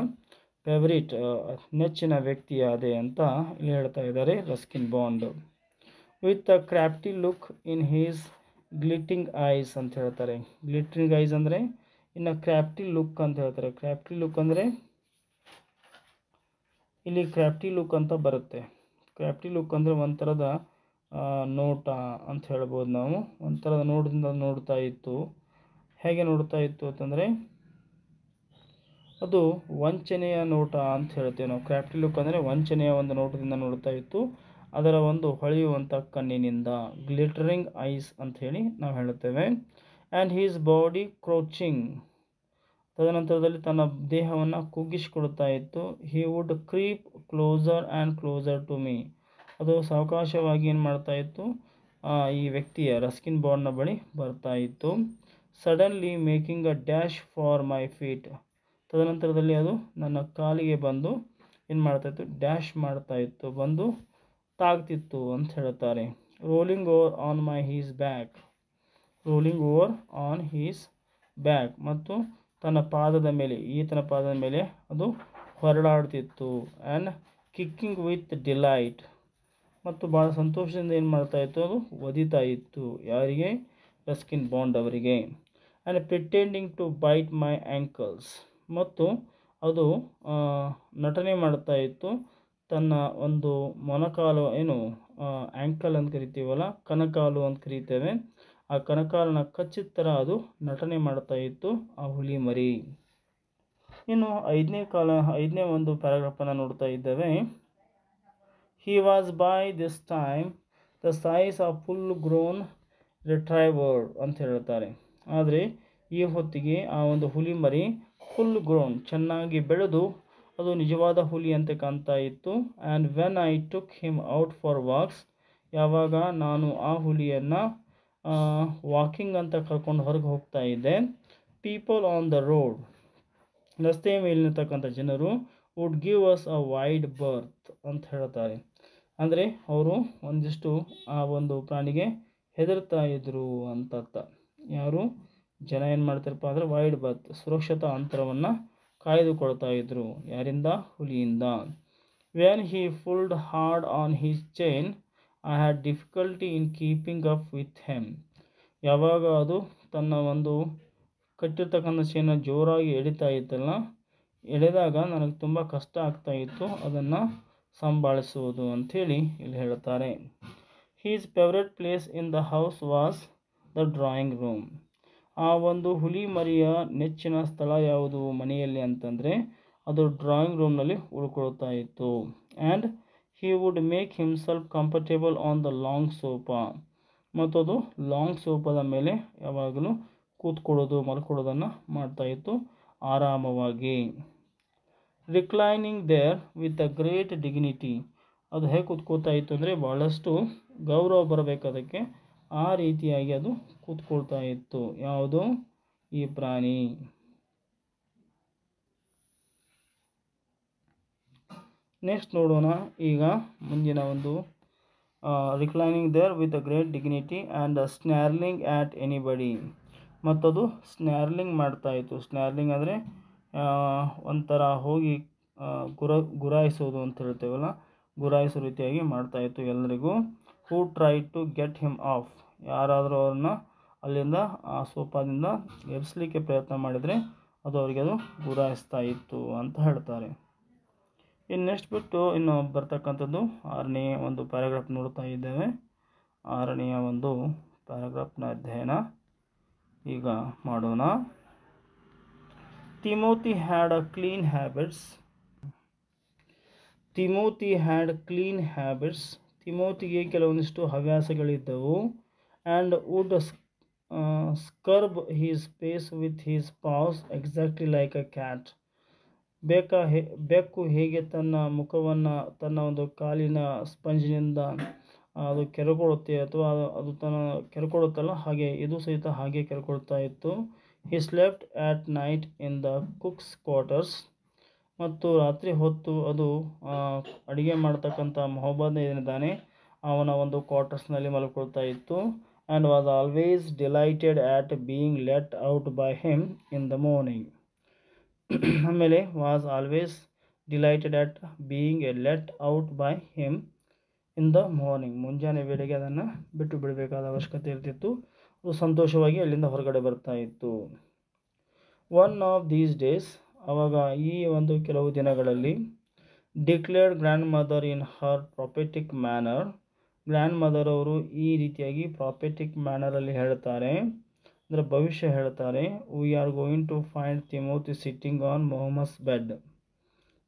ಫೇವರೇಟ್ ನೆಚ್ಚಿನ ವ್ಯಕ್ತಿಯಾದೆ ಅಂತ ಇಲ್ಲಿ ಹೇಳ್ತಾ ಇದ್ದಾರೆ Ruskin Bond. With a crafty look in his glittering eyes ಅಂತ ಹೇಳ್ತಾರೆ. ಗ್ಲಿಟ್ರಿಂಗ್ ಐಸ್ ಅಂದರೆ ಇನ್ನು ಕ್ರಾಫ್ಟಿ ಲುಕ್ ಅಂತ ಹೇಳ್ತಾರೆ. ಕ್ರಾಫ್ಟಿ ಲುಕ್ ಅಂದರೆ ಇಲ್ಲಿ ಕ್ರಾಫ್ಟಿ ಲುಕ್ ಅಂತ ಬರುತ್ತೆ. ಕ್ರಾಫ್ಟಿ ಲುಕ್ ಅಂದರೆ ಒಂಥರದ ನೋಟ ಅಂತ ಹೇಳ್ಬೋದು ನಾವು. ಒಂಥರದ ನೋಟದಿಂದ ನೋಡ್ತಾ ಇತ್ತು. ಹೇಗೆ ನೋಡ್ತಾ ಇತ್ತು ಅಂತಂದರೆ ಅದು ವಂಚನೆಯ ನೋಟ ಅಂತ ಹೇಳ್ತೇವೆ ನಾವು. ಕ್ರಾಫ್ಟಿ ಲುಕ್ ಅಂದರೆ ವಂಚನೆಯ ಒಂದು ನೋಟದಿಂದ ನೋಡ್ತಾ ಇತ್ತು, ಅದರ ಒಂದು ಹೊಳೆಯುವಂಥ ಕಣ್ಣಿನಿಂದ. ಗ್ಲಿಟರಿಂಗ್ ಐಸ್ ಅಂತ ಹೇಳಿ ನಾವು ಹೇಳುತ್ತೇವೆ. ಆ್ಯಂಡ್ ಹೀಸ್ ಬಾಡಿ ಕ್ರೋಚಿಂಗ್, ತದನಂತರದಲ್ಲಿ ತನ್ನ ದೇಹವನ್ನು ಕುಗ್ಗಿಸಿಕೊಡ್ತಾ ಇತ್ತು. He would creep closer and closer to me, ಅದು ಸಾವಕಾಶವಾಗಿ ಏನು ಮಾಡ್ತಾ ಇತ್ತು, ಈ ವ್ಯಕ್ತಿಯ ರಸ್ಕಿನ್ ಬಾಂಡ್ನ ಬಳಿ ಬರ್ತಾ ಇತ್ತು. Suddenly making a dash for my feet, ತದನಂತರದಲ್ಲಿ ಅದು ನನ್ನ ಕಾಲಿಗೆ ಬಂದು ಏನು ಮಾಡ್ತಾಯಿತ್ತು, ಡ್ಯಾಶ್ ಮಾಡ್ತಾ ಇತ್ತು, ಬಂದು ತಾಗ್ತಿತ್ತು ಅಂತ ಹೇಳ್ತಾರೆ. Rolling over on my his back, rolling over on his back, ಮತ್ತು ತನ್ನ ಪಾದದ ಮೇಲೆ, ಈತನ ಪಾದದ ಮೇಲೆ ಅದು ಹೊರಳಾಡ್ತಿತ್ತು. ಆ್ಯಂಡ್ ಕಿಕ್ಕಿಂಗ್ ವಿತ್ ಡಿಲೈಟ್, ಮತ್ತು ಭಾಳ ಸಂತೋಷದಿಂದ ಏನು ಮಾಡ್ತಾಯಿತ್ತು, ಅದು ಒದಿತಾ ಇತ್ತು. ಯಾರಿಗೆ, ರಸ್ಕಿನ್ ಬಾಂಡ್ ಅವರಿಗೆ. And pretending to bite my ankles, ಮತ್ತು ಅದು ನಟನೆ ಮಾಡ್ತಾ ಇತ್ತು, ತನ್ನ ಒಂದು ಮೊಣಕಾಲು ಏನು ಆ್ಯಂಕಲ್ ಅಂತ ಕರಿತೀವಲ್ಲ, ಕಣಕಾಲು ಅಂತ ಕರೀತೇವೆ, ಆ ಕಣಕಾಲನ್ನ ಕಚ್ಚಿದ ಥರ ಅದು ನಟನೆ ಮಾಡ್ತಾ ಇತ್ತು ಆ ಹುಲಿ ಮರಿ. ಇನ್ನು ಐದನೇ ಒಂದು ಪ್ಯಾರಾಗ್ರಾಫನ್ನು ನೋಡ್ತಾ ಇದ್ದೇವೆ. He was by this time the size of full grown retriever ಅಂತ ಹೇಳ್ತಾರೆ. ಆದರೆ ಈ ಹೊತ್ತಿಗೆ ಆ ಒಂದು ಹುಲಿ ಮರಿ ಫುಲ್ ಗ್ರೋನ್, ಚೆನ್ನಾಗಿ ಬೆಳೆದು ಅದು ನಿಜವಾದ ಹುಲಿ ಅಂತ ಕಾಣ್ತಾ ಇತ್ತು. And when I took him out for walks, ಯಾವಾಗ ನಾನು ಆ ಹುಲಿಯನ್ನು ವಾಕಿಂಗ್ ಅಂತ ಕರ್ಕೊಂಡು ಹೊರಗೆ ಹೋಗ್ತಾ ಇದ್ದೆ, ಪೀಪಲ್ ಆನ್ ದ ರೋಡ್, ರಸ್ತೆಯ ಮೇಲಿರ್ತಕ್ಕಂಥ ಜನರು, would give us a wide berth ಅಂತ ಹೇಳ್ತಾರೆ. ಅಂದರೆ ಅವರು ಒಂದಿಷ್ಟು ಆ ಒಂದು ಪ್ರಾಣಿಗೆ ಹೆದರ್ತಾ ಇದ್ರು ಅಂತ ಅರ್ಥ. ಯಾರು ಜನ ಏನು ಮಾಡ್ತಾರಪ್ಪ ಅಂದರೆ ವೈಡ್ ಬರ್ತ್, ಸುರಕ್ಷತಾ ಅಂತರವನ್ನು ಕಾಯ್ದುಕೊಳ್ತಾ ಇದ್ರು. ಯಾರಿಂದ? ಹುಲಿಯಿಂದ. When he pulled hard on his chain I had difficulty in keeping up with him. ಯಾವಾಗ ಅದು ತನ್ನ ಒಂದು ಕಟ್ಟಿರ್ತಕ್ಕಂಥ ಚೈನ ಜೋರಾಗಿ ಎಳಿತಾ ಇತ್ತಲ್ಲ, ಎಳೆದಾಗ ನನಗೆ ತುಂಬ ಕಷ್ಟ ಆಗ್ತಾ ಇತ್ತು ಅದನ್ನು ಸಂಭಾಳಿಸುವುದು ಅಂಥೇಳಿ ಇಲ್ಲಿ ಹೇಳ್ತಾರೆ. His favourite place in the house was the drawing room. ಆ ಒಂದು ಹುಲಿ ಮರಿಯ ನೆಚ್ಚಿನ ಸ್ಥಳ ಯಾವುದು ಮನೆಯಲ್ಲಿ ಅಂತಂದರೆ ಅದು ಡ್ರಾಯಿಂಗ್ ರೂಮ್ನಲ್ಲಿ ಉಳ್ಕೊಳ್ತಾ ಇತ್ತು. And he would make himself comfortable on the long sofa. ಮತ್ತು ಅದು ಲಾಂಗ್ ಸೋಫಾದ ಮೇಲೆ ಯಾವಾಗಲೂ ಕೂತ್ಕೊಳ್ಳೋದು ಮಲ್ಕೊಳ್ಳೋದನ್ನು ಮಾಡ್ತಾಯಿತ್ತು ಆರಾಮವಾಗಿ. Reclining there with a great dignity. ಅದು ಹೇಗೆ ಕೂತ್ಕೊಳ್ತಾ ಇತ್ತು ಅಂದರೆ ಭಾಳಷ್ಟು ಗೌರವ ಬರಬೇಕು ಅದಕ್ಕೆ, ಆ ರೀತಿಯಾಗಿ ಅದು ಕೂತ್ಕೊಳ್ತಾ ಇತ್ತು. ಯಾವುದು? ಈ ಪ್ರಾಣಿ. ನೆಕ್ಸ್ಟ್ ನೋಡೋಣ ಈಗ ಮುಂದಿನ ಒಂದು reclining there with a great dignity and snarling at anybody. ಮತ್ತದು ಸ್ನ್ಯಾರ್ಲಿಂಗ್ ಮಾಡ್ತಾಯಿತ್ತು. ಸ್ನ್ಯಾರ್ಲಿಂಗ್ ಅಂದರೆ ಒಂಥರ ಹೋಗಿ ಗುರಾಯಿಸೋದು ಅಂತ ಹೇಳ್ತೇವಲ್ಲ, ಗುರಾಯಿಸೋ ರೀತಿಯಾಗಿ ಮಾಡ್ತಾಯಿತ್ತು ಎಲ್ಲರಿಗೂ. Who try to get him off. ಯಾರಾದರೂ ಅವ್ರನ್ನ ಅಲ್ಲಿಂದ ಆ ಸೋಫಾದಿಂದ ಎಬ್ಬಿಸಲಿಕ್ಕೆ ಪ್ರಯತ್ನ ಮಾಡಿದರೆ ಅದು ಅವರಿಗೆ ಅದು ಗುರಾಯಿಸ್ತಾ ಇತ್ತು ಅಂತ ಹೇಳ್ತಾರೆ. ಇನ್ನು ನೆಕ್ಸ್ಟ್ ಬಿಟ್ಟು ಇನ್ನು ಬರ್ತಕ್ಕಂಥದ್ದು 6ನೇ ಒಂದು ಪ್ಯಾರಾಗ್ರಾಫ್ ನೋಡ್ತಾ ಇದ್ದೇವೆ. 6ನೆಯ ಒಂದು ಪ್ಯಾರಾಗ್ರಾಫ್ನ ಅಧ್ಯಯನ ಈಗ ಮಾಡೋಣ. Timothy had a clean habits. Timothy had clean habits. ತಿಮೋತಿಗೆ ಕೆಲವೊಂದಿಷ್ಟು ಹವ್ಯಾಸಗಳಿದ್ದವು. And would scrub his face with his paws exactly like a cat. ಬೆಕ್ಕು ಹೇಗೆ ತನ್ನ ಮುಖವನ್ನು ತನ್ನ ಒಂದು ಕಾಲಿನ ಸ್ಪಂಜಿನಿಂದ ಅದು ಕೆರೆಕೊಳ್ಳುತ್ತೆ ಅಥವಾ ಅದು ತನ್ನ ಕೆರೆಕೊಳ್ಳುತ್ತಲ್ಲ, ಹಾಗೆ ಇದು ಸಹಿತ ಹಾಗೆ ಕೆರೆಕೊಳ್ತಾ ಇತ್ತು. He slept at night in the cook's quarters. ಮತ್ತು ರಾತ್ರಿ ಹೊತ್ತು ಅದು ಅಡುಗೆ ಮಾಡ್ತಕ್ಕಂಥ ಮೊಹಮ್ಮದ್ ಏನಿದ್ದಾನೆ ಅವನ ಒಂದು ಕ್ವಾರ್ಟರ್ಸ್ನಲ್ಲಿ ಮಲ್ಕೊಳ್ತಾ ಇತ್ತು. And was always delighted at being let out by him in the morning. ಆಮೇಲೆ was always delighted at being let out by him in the morning. ಮುಂಜಾನೆ ವೇಳೆಗೆ ಅದನ್ನು ಬಿಟ್ಟು ಬಿಡಬೇಕಾದ ಅವಶ್ಯಕತೆ ಇರ್ತಿತ್ತು. ಅದು ಸಂತೋಷವಾಗಿ ಅಲ್ಲಿಂದ ಹೊರಗಡೆ ಬರ್ತಾ ಇತ್ತು. ಒನ್ ಆಫ್ ದೀಸ್ ಡೇಸ್, ಆವಾಗ ಈ ಒಂದು ಕೆಲವು ದಿನಗಳಲ್ಲಿ, declared grandmother in her prophetic manner. Grandmother ಅವರು ಈ ರೀತಿಯಾಗಿ ಪ್ರಾಫೆಟಿಕ್ ಮ್ಯಾನರಲ್ಲಿ ಹೇಳ್ತಾರೆ, ಅಂದರೆ ಭವಿಷ್ಯ ಹೇಳ್ತಾರೆ. We are going to find Timothy sitting on Mohammed's bed.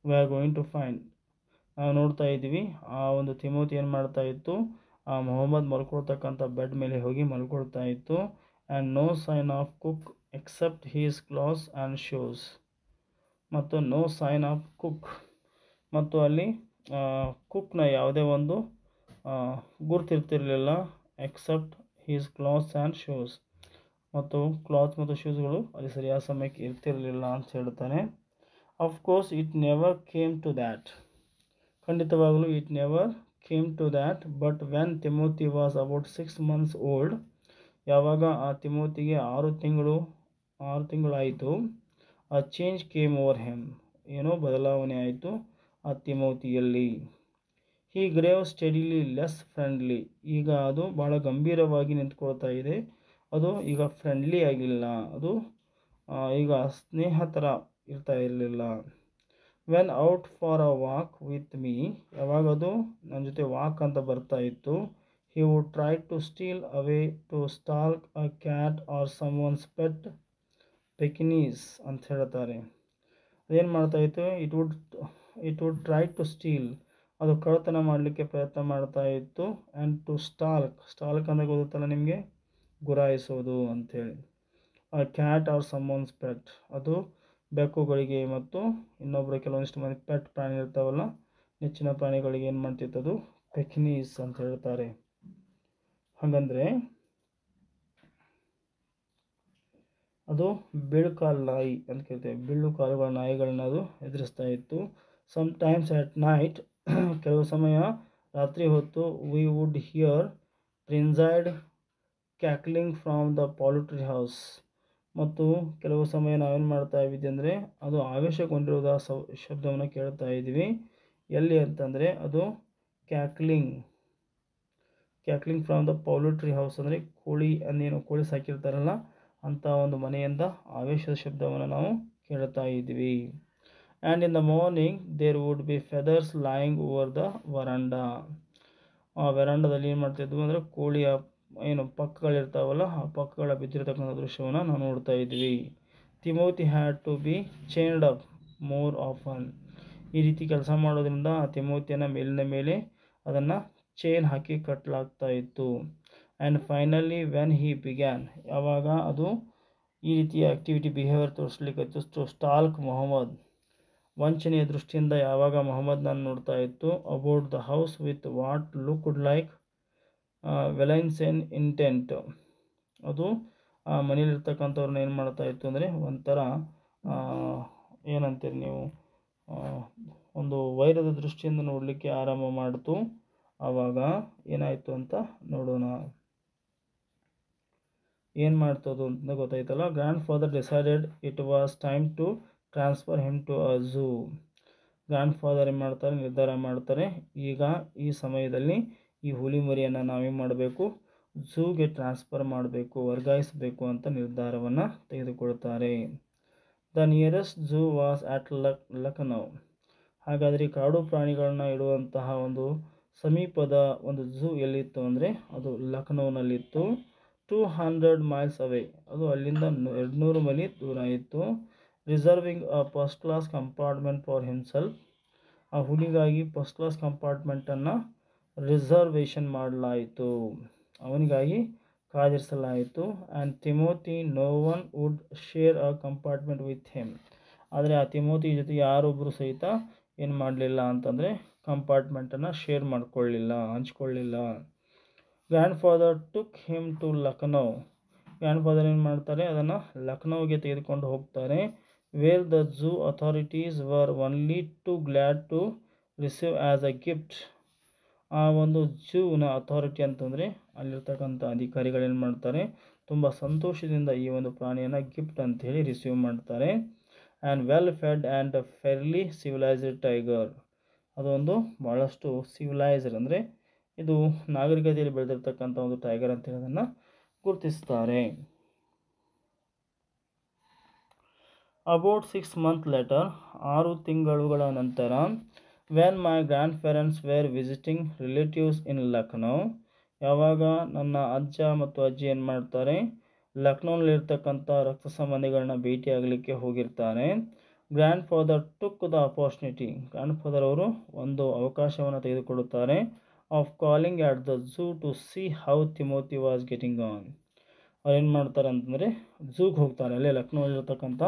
We are going to find, ನಾವು ನೋಡ್ತಾ ಇದ್ದೀವಿ ಆ ಒಂದು ತಿಮೋತಿ ಏನು ಮಾಡ್ತಾ ಇತ್ತು, ಆ ಮೊಹಮ್ಮದ್ ಮಲ್ಕೊಳ್ತಕ್ಕಂಥ ಬೆಡ್ ಮೇಲೆ ಹೋಗಿ ಮಲ್ಕೊಳ್ತಾ ಇತ್ತು. And no sign of cook except his clothes and shoes. ಮತ್ತು ನೋ ಸೈನ್ ಆಫ್ ಕುಕ್, ಮತ್ತು ಅಲ್ಲಿ ಕುಕ್ನ ಯಾವುದೇ ಒಂದು ಗುರುತಿರ್ತಿರಲಿಲ್ಲ. Except his clothes and shoes, ಮತ್ತು ಕ್ಲಾತ್ ಮತ್ತು ಶೂಸ್ಗಳು ಅಲ್ಲಿ ಸರಿಯಾದ ಸಮಯಕ್ಕೆ ಇರ್ತಿರಲಿಲ್ಲ ಅಂತ ಹೇಳ್ತಾನೆ. Of course it never came to that. ಖಂಡಿತವಾಗಲೂ it never came to that. But when Timothy was about 6 months old, ಯಾವಾಗ ಆ ತಿಮೋತಿಗೆ 6 ತಿಂಗಳಾಯಿತು, ಆ ಚೇಂಜ್ ಕೇಮ್ ಓವರ್ ಹೆಮ್, ಏನೋ ಬದಲಾವಣೆ ಆಯಿತು ಆ ತಿಮೋತಿಯಲ್ಲಿ. ಹಿ ಗ್ರೇವ್ ಸ್ಟಡಿಲಿ ಲೆಸ್ ಫ್ರೆಂಡ್ಲಿ. ಈಗ ಅದು ಭಾಳ ಗಂಭೀರವಾಗಿ ನಿಂತ್ಕೊಳ್ತಾ ಇದೆ, ಅದು ಈಗ ಫ್ರೆಂಡ್ಲಿ ಆಗಿಲ್ಲ, ಅದು ಈಗ ಸ್ನೇಹ ಥರ ಇರ್ತಾ ಇರಲಿಲ್ಲ. When out for a walk with me, ಯಾವಾಗ ಅದು ನನ್ನ ಜೊತೆ ವಾಕ್ ಅಂತ ಬರ್ತಾ ಇತ್ತು, he would try to steal away to stalk a cat or someone's pet Pekinese ಅಂತ ಹೇಳ್ತಾರೆ. ಅದೇನು ಮಾಡ್ತಾಯಿತ್ತು, it would try to steal, ಅದು ಕಳ್ಳತನ ಮಾಡಲಿಕ್ಕೆ ಪ್ರಯತ್ನ ಮಾಡ್ತಾ ಇತ್ತು. ಆ್ಯಂಡ್ ಟು ಸ್ಟಾಲ್ಕ್ ಅಂದರೆ ಗೊತ್ತಲ್ಲ ನಿಮಗೆ, ಗುರಾಯಿಸೋದು ಅಂಥೇಳಿ. A cat or someone's pet, ಅದು ಬೆಕ್ಕುಗಳಿಗೆ ಮತ್ತು ಇನ್ನೊಬ್ಬರು ಕೆಲವೊಂದಿಷ್ಟು ಮಂದಿ ಪೆಟ್ ಪ್ರಾಣಿ ಇರ್ತಾವಲ್ಲ, ನೆಚ್ಚಿನ ಪ್ರಾಣಿಗಳಿಗೆ ಏನು ಮಾಡ್ತಿತ್ತು, ಅದು ಪೆಕಿನೀಸ್ ಅಂತ ಹೇಳ್ತಾರೆ. ಹಾಗಂದರೆ ಅದು ಬಿಳುಕಾಲು ನಾಯಿ ಅಂತ ಕೇಳ್ತೇವೆ, ಬಿಳ್ಳು ಕಾಲುಗಳ ನಾಯಿಗಳನ್ನ ಅದು ಎದುರಿಸ್ತಾ ಇತ್ತು. ಸಮ್ಟೈಮ್ಸ್ ಅಟ್ ನೈಟ್, ಕೆಲವು ಸಮಯ ರಾತ್ರಿ ಹೊತ್ತು, we would hear frenzied cackling from the poultry house, ಮತ್ತು ಕೆಲವು ಸಮಯ ನಾವೇನು ಮಾಡ್ತಾ ಇದ್ವಿ ಅಂದರೆ ಅದು ಆವೇಶಗೊಂಡಿರೋದ ಶಬ್ದವನ್ನು ಕೇಳ್ತಾ ಇದ್ವಿ. ಎಲ್ಲಿ ಅಂತಂದರೆ ಅದು ಕ್ಯಾಕ್ಲಿಂಗ್ ಫ್ರಾಮ್ ದ ಪೌಲ್ಟ್ರಿ ಹೌಸ್ ಅಂದರೆ ಕೋಳಿ ಅಂದೇನು ಕೋಳಿ ಸಾಕಿರ್ತಾರಲ್ಲ ಅಂಥ ಒಂದು ಮನೆಯಿಂದ ಆವೇಶದ ಶಬ್ದವನ್ನು ನಾವು ಕೇಳ್ತಾ ಇದ್ವಿ. And in the morning there would be feathers lying over the veranda, ಆ ವೆರಾಂಡದಲ್ಲಿ ಏನು ಮಾಡ್ತಿದ್ವು ಅಂದರೆ ಕೋಳಿಯ ಏನು ಪಕ್ಕಗಳಿರ್ತಾವಲ್ಲ ಆ ಪಕ್ಕಗಳ ಬಿದ್ದಿರತಕ್ಕಂಥ ದೃಶ್ಯವನ್ನು ನಾವು ನೋಡ್ತಾ ಇದ್ವಿ. Timothy had to be changed up more often, ಈ ರೀತಿ ಕೆಲಸ ಮಾಡೋದ್ರಿಂದ ಆ ತಿಮೋತಿಯನ್ನು ಮೇಲಿನ ಮೇಲೆ ಅದನ್ನು ಚೈನ್ ಹಾಕಿ ಕಟ್ಟಲಾಗ್ತಾ ಇತ್ತು. And finally when he began, ಯಾವಾಗ ಅದು ಈ ರೀತಿಯ ಆ್ಯಕ್ಟಿವಿಟಿ ಬಿಹೇವಿಯರ್ ತೋರಿಸ್ಲಿಕ್ಕೆ ಟು ಸ್ಟಾಲ್ಕ್ ಮೊಹಮ್ಮದ್, ವಂಚನೆಯ ದೃಷ್ಟಿಯಿಂದ ಯಾವಾಗ ಮೊಹಮ್ಮದ್ನನ್ನು ನೋಡ್ತಾ ಇತ್ತು. About the house with what looked like villainous intent, ಅದು ಆ ಮನೇಲಿರ್ತಕ್ಕಂಥವ್ರನ್ನ ಏನು ಮಾಡ್ತಾ ಇತ್ತು ಅಂದರೆ ಒಂಥರ ಏನಂತೀರಿ ನೀವು, ಒಂದು ವೈರದ ದೃಷ್ಟಿಯಿಂದ ನೋಡಲಿಕ್ಕೆ ಆರಂಭ ಮಾಡ್ತು. ಆವಾಗ ಏನಾಯಿತು ಅಂತ ನೋಡೋಣ. ಏನು ಮಾಡ್ತದು ಅಂತ ಗೊತ್ತಾಯ್ತಲ್ಲ. Grandfather decided it was time to transfer him to a zoo. Grandfather ಏನು ಮಾಡ್ತಾರೆ, ನಿರ್ಧಾರ ಮಾಡ್ತಾರೆ, ಈಗ ಈ ಸಮಯದಲ್ಲಿ ಈ ಹುಲಿ ಮರಿಯನ್ನು ನಾವೇನು ಮಾಡಬೇಕು, ಝೂಗೆ ಟ್ರಾನ್ಸ್ಫರ್ ಮಾಡಬೇಕು, ವರ್ಗಾಯಿಸಬೇಕು ಅಂತ ನಿರ್ಧಾರವನ್ನು ತೆಗೆದುಕೊಳ್ತಾರೆ. ದ ನಿಯರೆಸ್ಟ್ ಝೂ ವಾಸ್ ಆಟ್ ಲಖನೌ. ಹಾಗಾದರೆ ಕಾಡು ಪ್ರಾಣಿಗಳನ್ನ ಇಡುವಂತಹ ಒಂದು ಸಮೀಪದ ಒಂದು ಝೂ ಎಲ್ಲಿತ್ತು ಅಂದರೆ ಅದು ಲಖನೌನಲ್ಲಿತ್ತು. 200 miles ಅವೇ, ಅದು ಅಲ್ಲಿಂದ 200 ಮೈಲಿ ದೂರ ಇತ್ತು. Reserving a first class compartment for himself, ಆ ಹುಲಿಗಾಗಿ ಫಸ್ಟ್ ಕ್ಲಾಸ್ ಕಂಪಾರ್ಟ್ಮೆಂಟನ್ನು ರಿಸರ್ವೇಷನ್ ಮಾಡಲಾಯಿತು, ಅವನಿಗಾಗಿ ಕಾದಿರಿಸಲಾಯಿತು. And Timothy no one would share a compartment with him, ಆದರೆ ಆ ತಿಮೋತಿ ಜೊತೆ ಯಾರೊಬ್ಬರು ಸಹಿತ ಏನು ಮಾಡಲಿಲ್ಲ ಅಂತಂದರೆ ಕಂಪಾರ್ಟ್ಮೆಂಟನ್ನು ಶೇರ್ ಹಂಚ್ಕೊಳ್ಳಿಲ್ಲ. Grandfather took him to Lucknow, grandfather ಏನು ಮಾಡ್ತಾರೆ, ಅದನ್ನು ಲಖನೌಗೆ ತೆಗೆದುಕೊಂಡು ಹೋಗ್ತಾರೆ. Where the zoo authorities were only too glad to receive as a gift. ಆ ಒಂದು ಝೂನ ಅಥಾರಿಟಿ ಅಂತಂದರೆ ಅಲ್ಲಿರ್ತಕ್ಕಂಥ ಅಧಿಕಾರಿಗಳೇನು ಮಾಡ್ತಾರೆ, ತುಂಬ ಸಂತೋಷದಿಂದ ಈ ಒಂದು ಪ್ರಾಣಿಯನ್ನು ಗಿಫ್ಟ್ ಅಂಥೇಳಿ ರಿಸೀವ್ ಮಾಡ್ತಾರೆ. And well Fed and fairly civilised tiger, ಅದೊಂದು ಭಾಳಷ್ಟು ಸಿವಿಲೈಸ್ಡ್ ಅಂದರೆ ಇದು ನಾಗರಿಕತೆಯಲ್ಲಿ ಬೆಳೆದಿರ್ತಕ್ಕಂಥ ಒಂದು ಟೈಗರ್ ಅಂತೇಳಿ ಅದನ್ನು ಗುರುತಿಸ್ತಾರೆ. ಅಬೌಟ್ 6 months ಲೇಟರ್, 6 ತಿಂಗಳುಗಳ ನಂತರ, when my grandparents were visiting relatives in Lucknow, ಯಾವಾಗ ನನ್ನ ಅಜ್ಜ ಮತ್ತು ಅಜ್ಜಿ ಏನು ಮಾಡ್ತಾರೆ, ಲಖನೌನಲ್ಲಿರ್ತಕ್ಕಂಥ ರಕ್ತ ಸಂಬಂಧಿಗಳನ್ನ ಭೇಟಿಯಾಗಲಿಕ್ಕೆ ಹೋಗಿರ್ತಾರೆ. Grandfather took the opportunity, grandfather ಅವರು ಒಂದು ಅವಕಾಶವನ್ನು ತೆಗೆದುಕೊಳ್ಳುತ್ತಾರೆ. Of calling at the zoo to see how Timothy was getting on. ಅವ್ರು ಏನು ಮಾಡ್ತಾರೆ ಅಂತಂದರೆ ಝೂಗೆ ಹೋಗ್ತಾರೆ, ಅಲ್ಲೇ ಲಖನೌಲಿರ್ತಕ್ಕಂಥ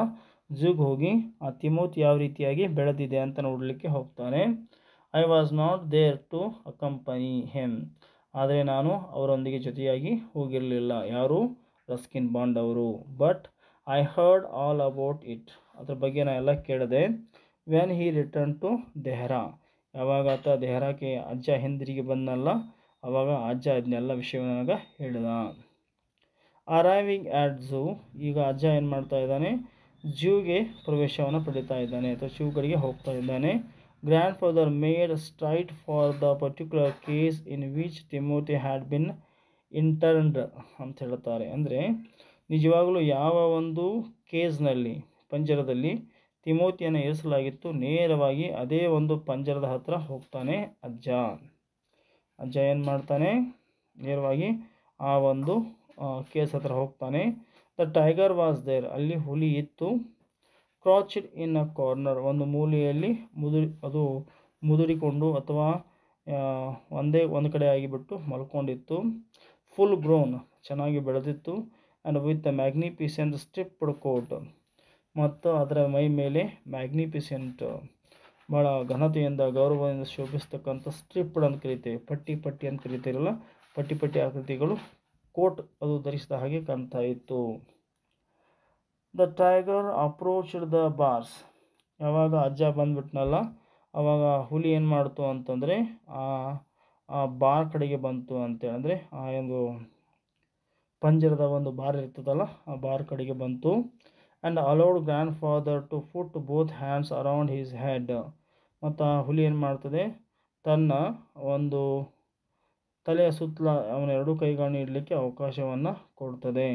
ಝೂಗೆ ಹೋಗಿ ಆ ತಿಮೋತಿ ಯಾವ ರೀತಿಯಾಗಿ ಬೆಳೆದಿದೆ ಅಂತ ನೋಡಲಿಕ್ಕೆ ಹೋಗ್ತಾರೆ. I was not there to accompany him, ಆದರೆ ನಾನು ಅವರೊಂದಿಗೆ ಜೊತೆಯಾಗಿ ಹೋಗಿರಲಿಲ್ಲ, ಯಾರು, ರಸ್ಕಿನ್ ಬಾಂಡ್ ಅವರು. But I heard all about it, ಅದ್ರ ಬಗ್ಗೆ ನಾನು ಎಲ್ಲ ಕೇಳಿದೆ. When he return to Dehra, ಯಾವಾಗ ಆತ ದೆಹ್ರಾಕ್ಕೆ ಅಜ್ಜ ಹಿಂದಿರುಗಿ ಬಂದನಲ್ಲ, ಆವಾಗ ಅಜ್ಜ ಅದನ್ನೆಲ್ಲ ವಿಷಯವನ್ನು ನನಗೆ ಹೇಳಿದ. ಅರೈವಿಂಗ್ ಆ್ಯಟ್ ಝೂ, ಈಗ ಅಜ್ಜ ಏನು ಮಾಡ್ತಾ ಇದ್ದಾನೆ, ಝೂಗೆ ಪ್ರವೇಶವನ್ನು ಪಡಿತಾ ಇದ್ದಾನೆ ಅಥವಾ ಝೂ ಕಡೆಗೆ ಹೋಗ್ತಾ ಇದ್ದಾನೆ. Grandfather made straight for the particular cage in which Timothy had been interned ಅಂತ ಹೇಳ್ತಾರೆ. ಅಂದರೆ ನಿಜವಾಗಲೂ ಯಾವ ಒಂದು ಕೇಸ್ನಲ್ಲಿ, ಪಂಜರದಲ್ಲಿ ತಿಮೋತಿಯನ್ನು ಇರಿಸಲಾಗಿತ್ತು. ನೇರವಾಗಿ ಅದೇ ಒಂದು ಪಂಜರದ ಹತ್ರ ಹೋಗ್ತಾನೆ ಅಜ್ಜ. ಅಜ್ಜ ಏನು ಮಾಡ್ತಾನೆ, ನೇರವಾಗಿ ಆ ಒಂದು ಕೇಸ್ ಹತ್ರ ಹೋಗ್ತಾನೆ. ದ ಟೈಗರ್ ವಾಸ್ ದೇರ್, ಅಲ್ಲಿ ಹುಲಿ ಇತ್ತು. ಕ್ರಾಚ್ಡ್ ಇನ್ ಅ ಕಾರ್ನರ್, ಒಂದು ಮೂಲೆಯಲ್ಲಿ ಮುದುರಿಕೊಂಡು ಅಥವಾ ಒಂದೇ ಒಂದು ಕಡೆ ಆಗಿಬಿಟ್ಟು ಮಲ್ಕೊಂಡಿತ್ತು. ಫುಲ್ ಗ್ರೋನ್, ಚೆನ್ನಾಗಿ ಬೆಳೆದಿತ್ತು. And with magnificent striped coat, ಮತ್ತು ಅದರ ಮೈ ಮೇಲೆ ಮ್ಯಾಗ್ನಿಫಿಸೆಂಟ್, ಭಾಳ ಘನತೆಯಿಂದ ಗೌರವದಿಂದ ಶೋಭಿಸ್ತಕ್ಕಂಥ ಸ್ಟ್ರಿಪ್ಡ್ ಅಂತ ಕರಿತೇವೆ, ಪಟ್ಟಿ ಅಂತ ಕರಿತೀರಲ್ಲ, ಪಟ್ಟಿ ಆಕೃತಿಗಳು ಕೋಟ್ ಅದು ಧರಿಸಿದ ಹಾಗೆ ಕಾಣ್ತಾ ಇತ್ತು. The tiger approached the bars, ಯಾವಾಗ ಅಜ್ಜ ಬಂದುಬಿಟ್ನಲ್ಲ ಆವಾಗ ಹುಲಿ ಏನು ಮಾಡ್ತು ಅಂತಂದರೆ ಆ ಬಾರ್ ಕಡೆಗೆ ಬಂತು ಅಂತೇಳಿ, ಅಂದರೆ ಆ ಒಂದು ಪಂಜರದ ಒಂದು ಬಾರ್ ಇರ್ತದಲ್ಲ ಆ ಬಾರ್ ಕಡೆಗೆ ಬಂತು. And allowed grandfather to put both hands around his head, ಮತ್ತು ಆ ಹುಲಿ ಏನು ಮಾಡ್ತದೆ, ತನ್ನ ಒಂದು ತಲೆಯ ಸುತ್ತಲ ಅವನ ಎರಡು ಕೈಗಳನ್ನು ಇಡಲಿಕ್ಕೆ ಅವಕಾಶವನ್ನು ಕೊಡ್ತದೆ.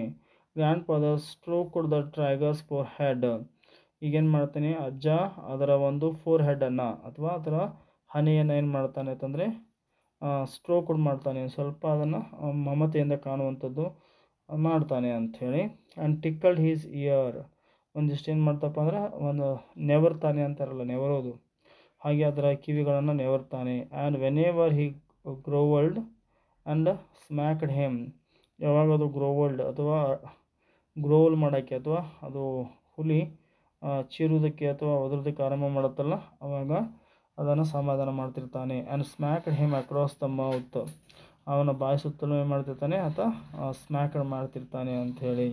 Grandfather stroked the tiger's forehead, ಈಗೇನು ಮಾಡ್ತಾನೆ ಅಜ್ಜ ಅದರ ಒಂದು ಫೋರ್ ಹೆಡನ್ನು ಅಥವಾ ಅದರ ಹಣೆಯನ್ನು ಏನು ಮಾಡ್ತಾನೆ ಅಂತಂದರೆ ಸ್ಟ್ರೋಕ್ಡ್ ಮಾಡ್ತಾನೆ, ಸ್ವಲ್ಪ ಅದನ್ನು ಮಮತೆಯಿಂದ ಕಾಣುವಂಥದ್ದು ಮಾಡ್ತಾನೆ ಅಂಥೇಳಿ. ಆ್ಯಂಡ್ ಟಿಕ್ಕಲ್ಡ್ ಹೀಸ್ ಇಯರ್, ಒಂದಿಷ್ಟು ಏನು ಮಾಡ್ತಪ್ಪ ಅಂದ್ರೆ ಒಂದು ನೆವರ್ತಾನೆ ಅಂತಾರಲ್ಲ, ನೆವರೋದು ಹಾಗೆ ಅದರ ಕಿವಿಗಳನ್ನು ನೆವರ್ತಾನೆ. And whenever he growled and smacked him, ಯಾವಾಗ ಅದು ಗ್ರೋವಲ್ಡ್ ಅಥವಾ ಗ್ರೋವಲ್ ಮಾಡೋಕ್ಕೆ ಅಥವಾ ಅದು ಹುಲಿ ಚೀರುವುದಕ್ಕೆ ಅಥವಾ ಒದರೋದಕ್ಕೆ ಆರಂಭ ಮಾಡುತ್ತಲ್ಲ ಆವಾಗ ಅದನ್ನು ಸಮಾಧಾನ ಮಾಡ್ತಿರ್ತಾನೆ. And smacked him across the mouth, ಅವನ ಬಾಯಿ ಸುತ್ತಲೂ ಏನು ಮಾಡ್ತಿರ್ತಾನೆ ಅಥವಾ ಸ್ಮ್ಯಾಕ್ಡ್ ಮಾಡ್ತಿರ್ತಾನೆ ಅಂಥೇಳಿ.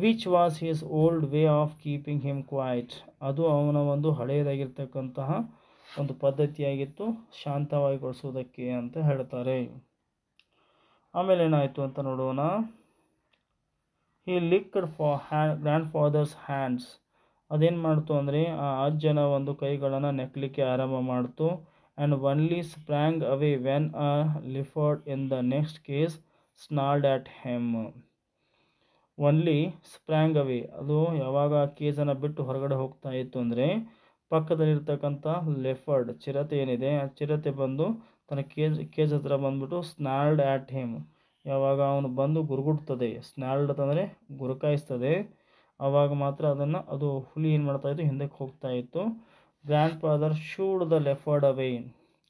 Which was his old way of keeping him quiet, ಅದು ಅವನ ಒಂದು ಹಳೆಯದಾಗಿರ್ತಕ್ಕಂತಹ ಒಂದು ಪದ್ಧತಿಯಾಗಿತ್ತು ಶಾಂತವಾಗಿಗೊಳಿಸುವುದಕ್ಕೆ ಅಂತ ಹೇಳ್ತಾರೆ. ಆಮೇಲೆ ಏನಾಯಿತು ಅಂತ ನೋಡೋಣ. ಹಿ ಲಿಕ್ಡ್ ಗ್ರ್ಯಾಂಡ್ ಫಾದರ್ಸ್ ಹ್ಯಾಂಡ್ಸ್, ಅದೇನು ಮಾಡ್ತು ಅಂದರೆ ಆ ಅಜ್ಜನ ಒಂದು ಕೈಗಳನ್ನು ನೆಕ್ಕಲಿಕ್ಕೆ ಆರಂಭ ಮಾಡ್ತು. And only sprang away when a leopard in the next cage snarled at him. Only sprang away, ಅದು ಯಾವಾಗ ಆ ಕೇಸನ್ನು ಬಿಟ್ಟು ಹೊರಗಡೆ ಹೋಗ್ತಾ ಇತ್ತು ಅಂದರೆ ಪಕ್ಕದಲ್ಲಿರ್ತಕ್ಕಂಥ ಲೆಫರ್ಡ್ ಚಿರತೆ ಏನಿದೆ ಆ ಚಿರತೆ ಬಂದು ತನ್ನ ಕೇಜ್ ಹತ್ರ ಬಂದ್ಬಿಟ್ಟು ಸ್ನಾಲ್ಡ್ ಆಟ್ ಹಿಮ್, ಯಾವಾಗ ಅವನು ಬಂದು ಗುರುಗುಡ್ತದೆ, ಸ್ನಾಲ್ಡ್ ಅಂತಂದರೆ ಗುರುಕಾಯಿಸ್ತದೆ, ಆವಾಗ ಮಾತ್ರ ಅದು ಹುಲಿ ಏನು ಮಾಡ್ತಾಯಿತ್ತು, ಹಿಂದಕ್ಕೆ ಹೋಗ್ತಾ ಇತ್ತು. Grandfather shooed the leopard away,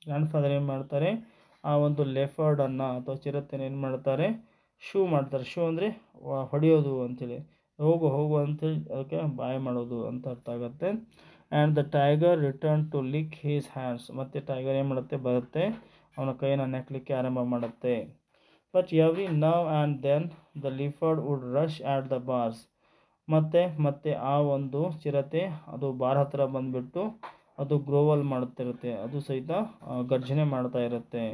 grandfather ಏನು ಮಾಡ್ತಾರೆ ಆ ಒಂದು ಲೆಫರ್ಡನ್ನು ಅಥವಾ ಚಿರತೆನ ಏನು ಮಾಡ್ತಾರೆ ಶೂ ಮಾಡ್ತಾರೆ. ಶೂ ಅಂದರೆ ಹೊಡೆಯೋದು ಅಂಥೇಳಿ, ಹೋಗು ಅಂತೇಳಿ ಅದಕ್ಕೆ ಬಾಯ್ ಮಾಡೋದು ಅಂತ ಅರ್ಥ ಆಗುತ್ತೆ. And the tiger return to lick his hands, ಮತ್ತು ಟೈಗರ್ ಏನು ಮಾಡುತ್ತೆ ಬರುತ್ತೆ ಅವನ ಕೈಯನ್ನು ನೆಕ್ಕಲಿಕ್ಕೆ ಆರಂಭ ಮಾಡುತ್ತೆ. But every now and then the leopard would rush at the bars, ಮತ್ತೆ ಆ ಒಂದು ಚಿರತೆ ಅದು ಬಾರ್ ಹತ್ರ ಬಂದುಬಿಟ್ಟು ಅದು ಗ್ರೋವಲ್ ಮಾಡುತ್ತಿರುತ್ತೆ, ಅದು ಸಹಿತ ಗರ್ಜನೆ ಮಾಡ್ತಾ ಇರುತ್ತೆ.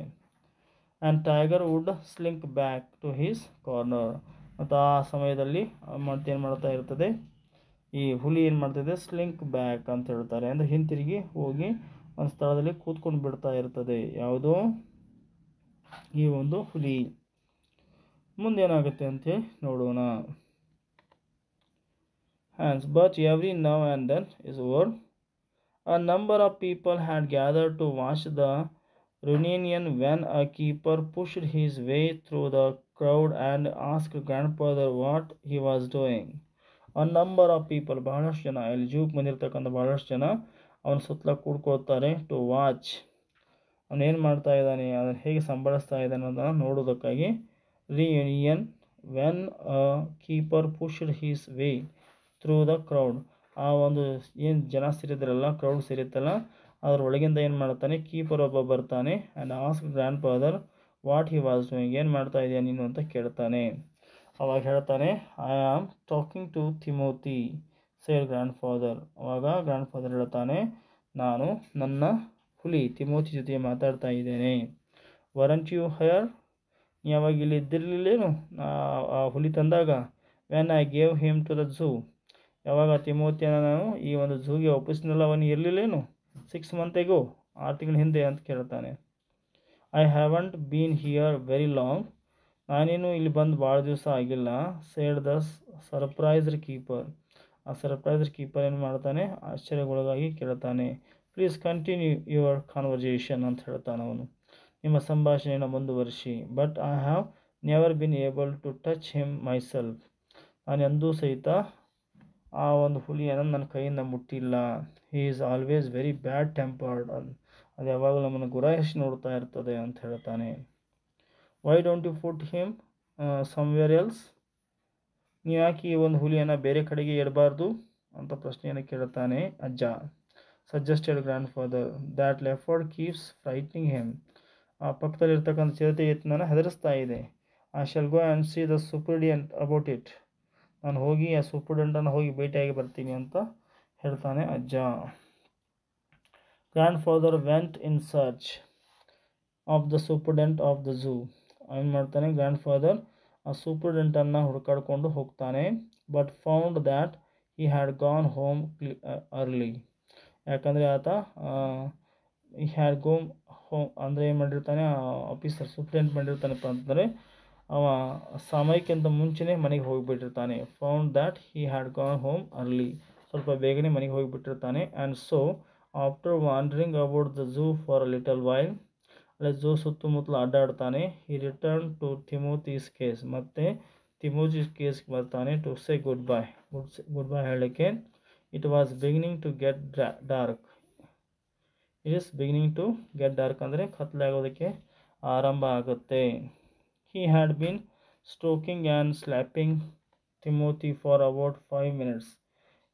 And tiger would slink back to his corner, ಮತ್ತು ಆ ಸಮಯದಲ್ಲಿ ಏನು ಮಾಡ್ತಾ ಇರ್ತದೆ ಈ ಹುಲಿ ಏನು ಮಾಡ್ತಿದೆ ಸ್ಲಿಂಕ್ ಬ್ಯಾಕ್ ಅಂತ ಹೇಳ್ತಾರೆ, ಅಂದರೆ ಹಿಂತಿರುಗಿ ಹೋಗಿ ಒಂದು ಸ್ಥಳದಲ್ಲಿ ಕೂತ್ಕೊಂಡು ಬಿಡ್ತಾ ಇರ್ತದೆ ಯಾವುದೋ ಈ ಒಂದು ಹುಲಿ. ಮುಂದೇನಾಗುತ್ತೆ ಅಂತೇಳಿ ನೋಡೋಣ. Hence, but every now and then is over. A number of people had gathered to watch the reunion when a keeper pushed his way through the crowd and asked grandfather what he was doing. A number of people, ಬಹಳಷ್ಟು ಜನ, ಇಲ್ಲಿ juke ಬಂದಿರತಕ್ಕಂಥ ಬಹಳಷ್ಟು ಜನ ಅವನ ಸುತ್ತಲ ಕೂಡ್ಕೊಳ್ತಾರೆ. To watch, ಅವನೇನು ಮಾಡ್ತಾ ಇದ್ದಾನೆ, ಅದನ್ನು ಹೇಗೆ ಸಂಭಾಳಿಸ್ತಾ ಇದ್ದಾನೆ ಅನ್ನೋದನ್ನು ನೋಡೋದಕ್ಕಾಗಿ. Reunion when a keeper pushed his way through the crowd, ಆ ಒಂದು ಏನು ಜನ ಸೇರಿದ್ರಲ್ಲ, ಕ್ರೌಡ್ ಸೇರಿತ್ತಲ್ಲ ಅದ್ರ ಒಳಗಿಂದ ಏನು ಮಾಡ್ತಾನೆ ಕೀಪರ್ ಒಬ್ಬ ಬರ್ತಾನೆ. And ask grandfather what he was doing, ಏನು ಮಾಡ್ತಾ ಇದೆಯಾ ನೀನು ಅಂತ ಕೇಳ್ತಾನೆ. ಅವಾಗ ಹೇಳ್ತಾನೆ I am talking to Timothy said grandfather. ಅವಾಗ ಗ್ರ್ಯಾಂಡ್ ಫಾದರ್ ಹೇಳ್ತಾನೆ ನಾನು ನನ್ನ ಹುಲಿ ತಿಮೋತಿ ಜೊತೆ ಮಾತಾಡ್ತಾ ಇದ್ದೇನೆ. ವರಂಟ್ ಯು ಹಯರ್, ಯಾವಾಗ ಇಲ್ಲಿ ಇದ್ದಿರಲಿಲ್ಲೇನು ಆ ಹುಲಿ ತಂದಾಗ. When I gave him to the zoo, ಯಾವಾಗ ತಿಮೋತಿಯನ್ನು ನಾನು ಈ ಒಂದು ಝೂಗೆ ಒಪ್ಪಿಸಿನಲ್ಲ ಅವನು ಇರಲಿಲ್ಲೇನು 6 months ago, 6 ತಿಂಗಳ ಹಿಂದೆ ಅಂತ ಕೇಳ್ತಾನೆ. I haven't bean here very long, ನಾನೇನು ಇಲ್ಲಿ ಬಂದು ಭಾಳ ದಿವಸ ಆಗಿಲ್ಲ. ಸೇಡ್ ದ ಸರ್ಪ್ರೈಸ್ಡ್ ಕೀಪರ್, ಆ ಸರ್ಪ್ರೈಸರ್ ಕೀಪರ್ ಏನು ಮಾಡ್ತಾನೆ, ಆಶ್ಚರ್ಯಗೊಳಗಾಗಿ ಕೇಳ್ತಾನೆ. ಪ್ಲೀಸ್ ಕಂಟಿನ್ಯೂ ಯುವರ್ ಕಾನ್ವರ್ಜೇಷನ್ ಅಂತ ಹೇಳ್ತಾನೆ ಅವನು, ನಿಮ್ಮ ಸಂಭಾಷಣೆಯನ್ನು ಮುಂದುವರಿಸಿ. But I have never been able to touch him myself, ನಾನು ಎಂದೂ ಸಹಿತ ಆ ಒಂದು ಹುಲಿಯನ್ನು ನನ್ನ ಕೈಯಿಂದ ಮುಟ್ಟಿಲ್ಲ. He is always very bad tempered, ಅದು ಯಾವಾಗಲೂ ನಮ್ಮನ್ನು ಗುರಾಯಿಸಿ ನೋಡ್ತಾ ಇರ್ತದೆ ಅಂತ ಹೇಳ್ತಾನೆ. Why don't you put him somewhere else, ನೀವು ಯಾಕೆ ಈ ಒಂದು ಹುಲಿಯನ್ನು ಬೇರೆ ಕಡೆಗೆ ಇಡಬಾರ್ದು ಅಂತ ಪ್ರಶ್ನೆಯನ್ನು ಕೇಳ್ತಾನೆ ಅಜ್ಜ. Suggested grandfather, that leopard keeps frightening him, ಆ ಪಕ್ಕದಲ್ಲಿರ್ತಕ್ಕಂಥ ಚಿರತೆ ಎತ್ತನನ್ನು ಹೆದರಿಸ್ತಾ ಇದೆ. I shall go and see the superintendent about it, ನಾನು ಹೋಗಿ ಆ ಸೂಪರಿಡೆಂಟನ್ನು ಹೋಗಿ ಭೇಟಿಯಾಗಿ ಬರ್ತೀನಿ ಅಂತ ಹೇಳ್ತಾನೆ ಅಜ್ಜ. Grand father went in search of the superintendent of the zoo, ಏನು ಮಾಡ್ತಾನೆ ಗ್ರ್ಯಾಂಡ್ ಫಾದರ್ ಆ ಸೂಪರಿಡೆಂಟನ್ನು ಹುಡುಕಾಡ್ಕೊಂಡು ಹೋಗ್ತಾನೆ. But found that he had gone home early, ಯಾಕಂದರೆ ಆತ ಈ ಹ್ಯಾಡ್ ಗೋಮ್ ಹೋಮ್ ಅಂದರೆ ಏನು ಮಾಡಿರ್ತಾನೆ, ಆಫೀಸರ್ ಸೂಪ್ರೆಂಟ್ ಮಾಡಿರ್ತಾನಪ್ಪ ಅಂತಂದರೆ ಅವ ಸಮಯಕ್ಕಿಂತ ಮುಂಚೆನೇ ಮನೆಗೆ ಹೋಗಿಬಿಟ್ಟಿರ್ತಾನೆ. Found that he had gone home early, ಸ್ವಲ್ಪ ಬೇಗನೆ ಮನೆಗೆ ಹೋಗಿಬಿಟ್ಟಿರ್ತಾನೆ. And so after wandering about the zoo for a little while, ಅಲ್ಲೇ ಝೂ ಸುತ್ತಮುತ್ತಲು ಅಡ್ಡಾಡ್ತಾನೆ. He return to Timothy's cage, ಮತ್ತು ತಿಮೋತೀಸ್ ಕೇಸ್ಗೆ ಬರ್ತಾನೆ. ಟು ಸೇ ಗುಡ್ ಬೈ ಹೇಳಲಿಕ್ಕೆ. It was beginning to get dark, it is beginning to get dark ಅಂದರೆ ಕತ್ಲಾಗೋದಕ್ಕೆ ಆರಂಭ ಆಗುತ್ತೆ. He had been stroking and slapping Timothy for about 5 minutes,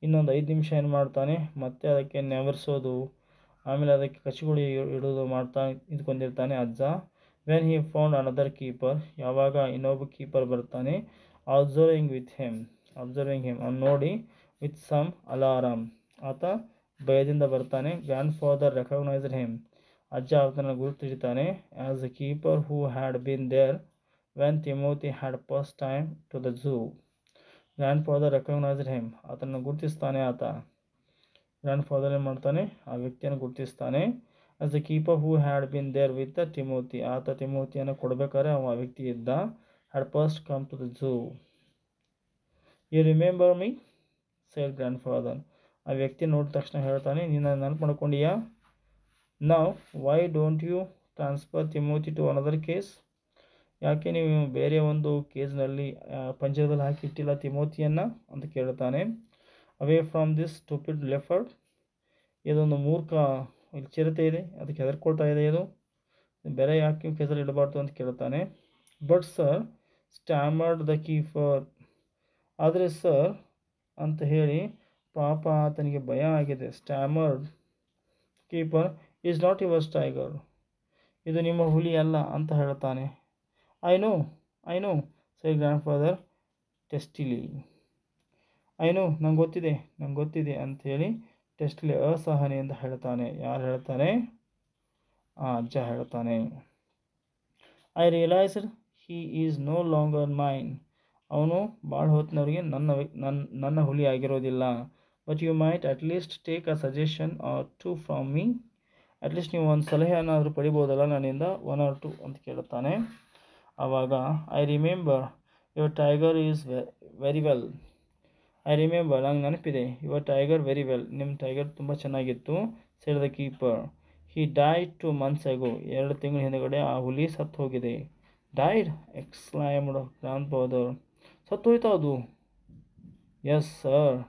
ಇನ್ನೊಂದು 5 ನಿಮಿಷ ಏನು ಮಾಡ್ತಾನೆ, ಮತ್ತೆ ಅದಕ್ಕೆ ನೆವರಿಸೋದು, ಆಮೇಲೆ ಅದಕ್ಕೆ ಕಚ್ಗುಳಿ ಇಡೋದು ಮಾಡ್ತಾ ನಿಂತ್ಕೊಂಡಿರ್ತಾನೆ ಅಜ್ಜ. When he found another keeper, ಯಾವಾಗ ಇನ್ನೊಬ್ಬ ಕೀಪರ್ ಬರ್ತಾನೆ. ಅಬ್ಸರ್ವಿಂಗ್ ಹಿಮ್, ಅವ್ನು ನೋಡಿ ವಿತ್ ಸಮ್ ಅಲಾರಮ್, ಆತ ಭಯದಿಂದ ಬರ್ತಾನೆ. ಗ್ರ್ಯಾಂಡ್ ಫಾದರ್ ರೆಕಗ್ನೈಸ್ಡ್ ಹಿಮ್, ಅಜ್ಜ ಆತನ ಗುರುತಿಡ್ತಾನೆ. As the keeper who had been there when Timothy had first time to the zoo. Grandfather recognised him, ಆತನ ಗುರುತಿಸ್ತಾನೆ ಆತ. ಗ್ರ್ಯಾಂಡ್ ಫಾದರ್ ಏನು ಮಾಡ್ತಾನೆ, ಆ ವ್ಯಕ್ತಿಯನ್ನು ಗುರುತಿಸ್ತಾನೆ. As the keeper who had been there with the Timothy, ಆತ ತಿಮೋತಿಯನ್ನು ಕೊಡಬೇಕಾದ್ರೆ ಆ ವ್ಯಕ್ತಿ ಇದ್ದ. Had first come to the zoo. You remember me said grandfather, ಆ ವ್ಯಕ್ತಿ ನೋಡಿದ ತಕ್ಷಣ ಹೇಳ್ತಾನೆ, ನೀನು ನೆನಪು ಮಾಡ್ಕೊಂಡಿಯಾ. Now why don't you transfer Timothy to another cage, ಯಾಕೆ ನೀವು ಬೇರೆ ಒಂದು ಕೇಸ್ನಲ್ಲಿ ಪಂಜರದಲ್ಲಿ ಹಾಕಿಟ್ಟಿಲ್ಲ ತಿಮೋತಿಯನ್ನು ಅಂತ ಕೇಳ್ತಾನೆ. ಅವೇ ಫ್ರಮ್ ದಿಸ್ ಸ್ಟುಪಿಡ್ ಲೆಫರ್ಡ್, ಇದೊಂದು ಮೂರ್ಖ ಇಲ್ಲಿ ಚಿರತೆ ಇದೆ, ಅದಕ್ಕೆ ಹೆದರ್ಕೊಳ್ತಾ ಇದೆ, ಇದು ಬೇರೆ ಯಾಕೆ ಕೇಸಲ್ಲಿ ಇಡಬಾರ್ದು ಅಂತ ಕೇಳ್ತಾನೆ. But sir stammered the keeper, ಆದರೆ ಸರ್ ಅಂತ ಹೇಳಿ ಪಾಪ ಆತನಿಗೆ ಭಯ ಆಗಿದೆ. Stammered keeper is not yours tiger, ಇದು ನಿಮ್ಮ ಹುಲಿ ಅಲ್ಲ ಅಂತ ಹೇಳ್ತಾನೆ. I know say grandfather testily, I know ನಂಗೆ ಗೊತ್ತಿದೆ ಅಂಥೇಳಿ ಟೆಸ್ಟಿಲಿ ಅಸಹನೆಯಿಂದ ಹೇಳ್ತಾನೆ. ಯಾರು ಹೇಳ್ತಾನೆ, ಅಜ್ಜ ಹೇಳ್ತಾನೆ. I realised he is no longer mine, ಅವನು ಭಾಳ ಹೊತ್ತಿನವರಿಗೆ ನನ್ನ ಹುಲಿ ಆಗಿರೋದಿಲ್ಲ. But you might at least take a suggestion or 2 from me, at least ನೀವು ಒಂದು ಸಲಹೆಯನ್ನಾದರೂ ಪಡಿಬೋದಲ್ಲ ನನ್ನಿಂದ, 1 or 2 ಅಂತ ಕೇಳ್ತಾನೆ. ಆವಾಗ I remember your tiger is very well, ನಂಗೆ ನೆನಪಿದೆ, ಯುವರ್ ಟೈಗರ್ ವೆರಿ ವೆಲ್, ನಿಮ್ಮ ಟೈಗರ್ ತುಂಬ ಚೆನ್ನಾಗಿತ್ತು. Said the keeper, he died 2 months ago, 2 ತಿಂಗಳ ಹಿಂದುಗಡೆ ಆ ಹುಲಿ ಸತ್ತು ಹೋಗಿದೆ. ಡೈಡ್ ಎಕ್ಸ್ಕ್ಲೈಮ್ಡ್ ಗ್ರ್ಯಾಂಡ್ ಫಾದರ್, ಸತ್ತು ಹೋಯ್ತಾ ಅದು. ಎಸ್ ಸರ್,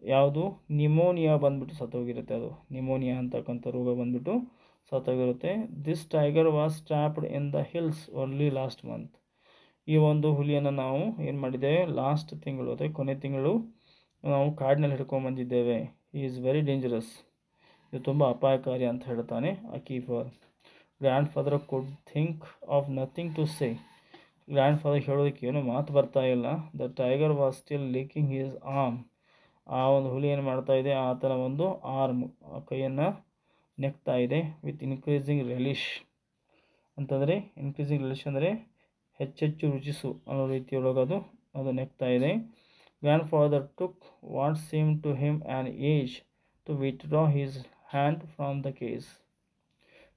ಯಾವುದು ನಿಮೋನಿಯಾ ಬಂದುಬಿಟ್ಟು ಸತ್ತೋಗಿರುತ್ತೆ, ಅದು ನಿಮೋನಿಯಾ ಅಂತಕ್ಕಂಥ ರೋಗ ಬಂದುಬಿಟ್ಟು ಸತ್ತೋಗಿರುತ್ತೆ. This tiger was trapped in the hills only last month, ಈ ಒಂದು ಹುಲಿಯನ್ನು ನಾವು ಏನು ಮಾಡಿದ್ದೇವೆ, ಲಾಸ್ಟ್ ತಿಂಗಳು ಅಥವಾ ಕೊನೆ ತಿಂಗಳು ನಾವು ಕಾಡಿನಲ್ಲಿ ಹಿಡ್ಕೊಂಡ್ಬಂದಿದ್ದೇವೆ. ಹಿ ಈಸ್ ವೆರಿ ಡೇಂಜರಸ್, ಇದು ತುಂಬ ಅಪಾಯಕಾರಿ ಅಂತ ಹೇಳ್ತಾನೆ ಆ keeper. Grandfather could think of nothing to say, grandfather ಹೇಳೋದಕ್ಕೆ ಏನು ಮಾತು ಬರ್ತಾ ಇಲ್ಲ. The tiger was still licking his arm, ಆ ಒಂದು ಹುಲಿ ಏನು ಮಾಡ್ತಾ ಇದೆ, ಆತನ ಒಂದು ಆರ್ಮ್ ಕೈಯನ್ನು ನೆಕ್ತಾ ಇದೆ. ವಿತ್ ಇನ್ಕ್ರೀಸಿಂಗ್ ರಿಲಿಶ್ ಅಂತಂದರೆ, ಇನ್ಕ್ರೀಸಿಂಗ್ ರಿಲಿಶ್ ಅಂದರೆ ಹೆಚ್ಚೆಚ್ಚು ರುಚಿಸು ಅನ್ನೋ ರೀತಿಯೊಳಗೆ ಅದು ನೆಕ್ತಾ ಇದೆ. Grandfather took what seem to him an age to withdraw his hand from the case.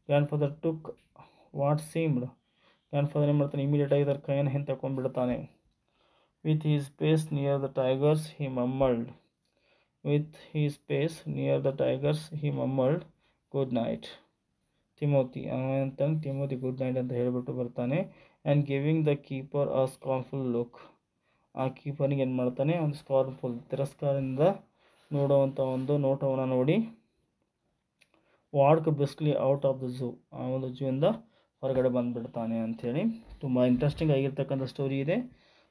Grandfather took what seemed, grandfather ಏನು ಮಾಡ್ತಾನೆ, ಇಮಿಡಿಯೇಟಾಗಿ ಅದರ ಕೈಯನ್ನು ಹಿಂದೆ ತಗೊಂಡ್ಬಿಡ್ತಾನೆ. With his face near the tigers, he mumbled. With his face near the tigers, he mumbled, "Good night, Timothy." ಅವನಂತಾನೆ Timothy good night ಅಂತ ಹೇಳಿಬಿಟ್ಟು ಬರ್ತಾನೆ. And giving the keeper a scornful look. ಆ ಕೀಪರ್ನಿಗೆ ಏನು ಮಾಡ್ತಾನೆ, ಒಂದು ಸ್ಕಾರ್ನ್ಫುಲ್ ತಿರಸ್ಕಾರದಿಂದ ನೋಡುವಂಥ ಒಂದು ನೋಟವನ್ನು ನೋಡಿ walk briskly out of the zoo, ಆ ಒಂದು ಝೂಯಿಂದ ಹೊರಗಡೆ ಬಂದುಬಿಡ್ತಾನೆ ಅಂಥೇಳಿ ತುಂಬ ಇಂಟ್ರೆಸ್ಟಿಂಗ್ ಆಗಿರ್ತಕ್ಕಂಥ ಸ್ಟೋರಿ ಇದೆ.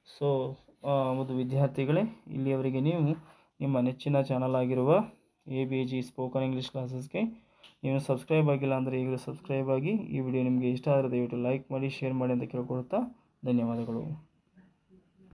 ಸೊ ಒಂದು ವಿದ್ಯಾರ್ಥಿಗಳೇ, ಇಲ್ಲಿಯವರೆಗೆ ನೀವು ನಿಮ್ಮ ನೆಚ್ಚಿನ ಚಾನಲ್ ಆಗಿರುವ ABG ಸ್ಪೋಕನ್ ಇಂಗ್ಲೀಷ್ ಕ್ಲಾಸಸ್ಗೆ ನೀವು ಸಬ್ಸ್ಕ್ರೈಬ್ ಆಗಿಲ್ಲ ಅಂದರೆ ಈಗಲೂ ಸಬ್ಸ್ಕ್ರೈಬ್ ಆಗಿ. ಈ ವಿಡಿಯೋ ನಿಮಗೆ ಇಷ್ಟ ಆದರೆ ದಯವಿಟ್ಟು ಲೈಕ್ ಮಾಡಿ, ಶೇರ್ ಮಾಡಿ ಅಂತ ಕೇಳ್ಕೊಳ್ತಾ ಧನ್ಯವಾದಗಳು.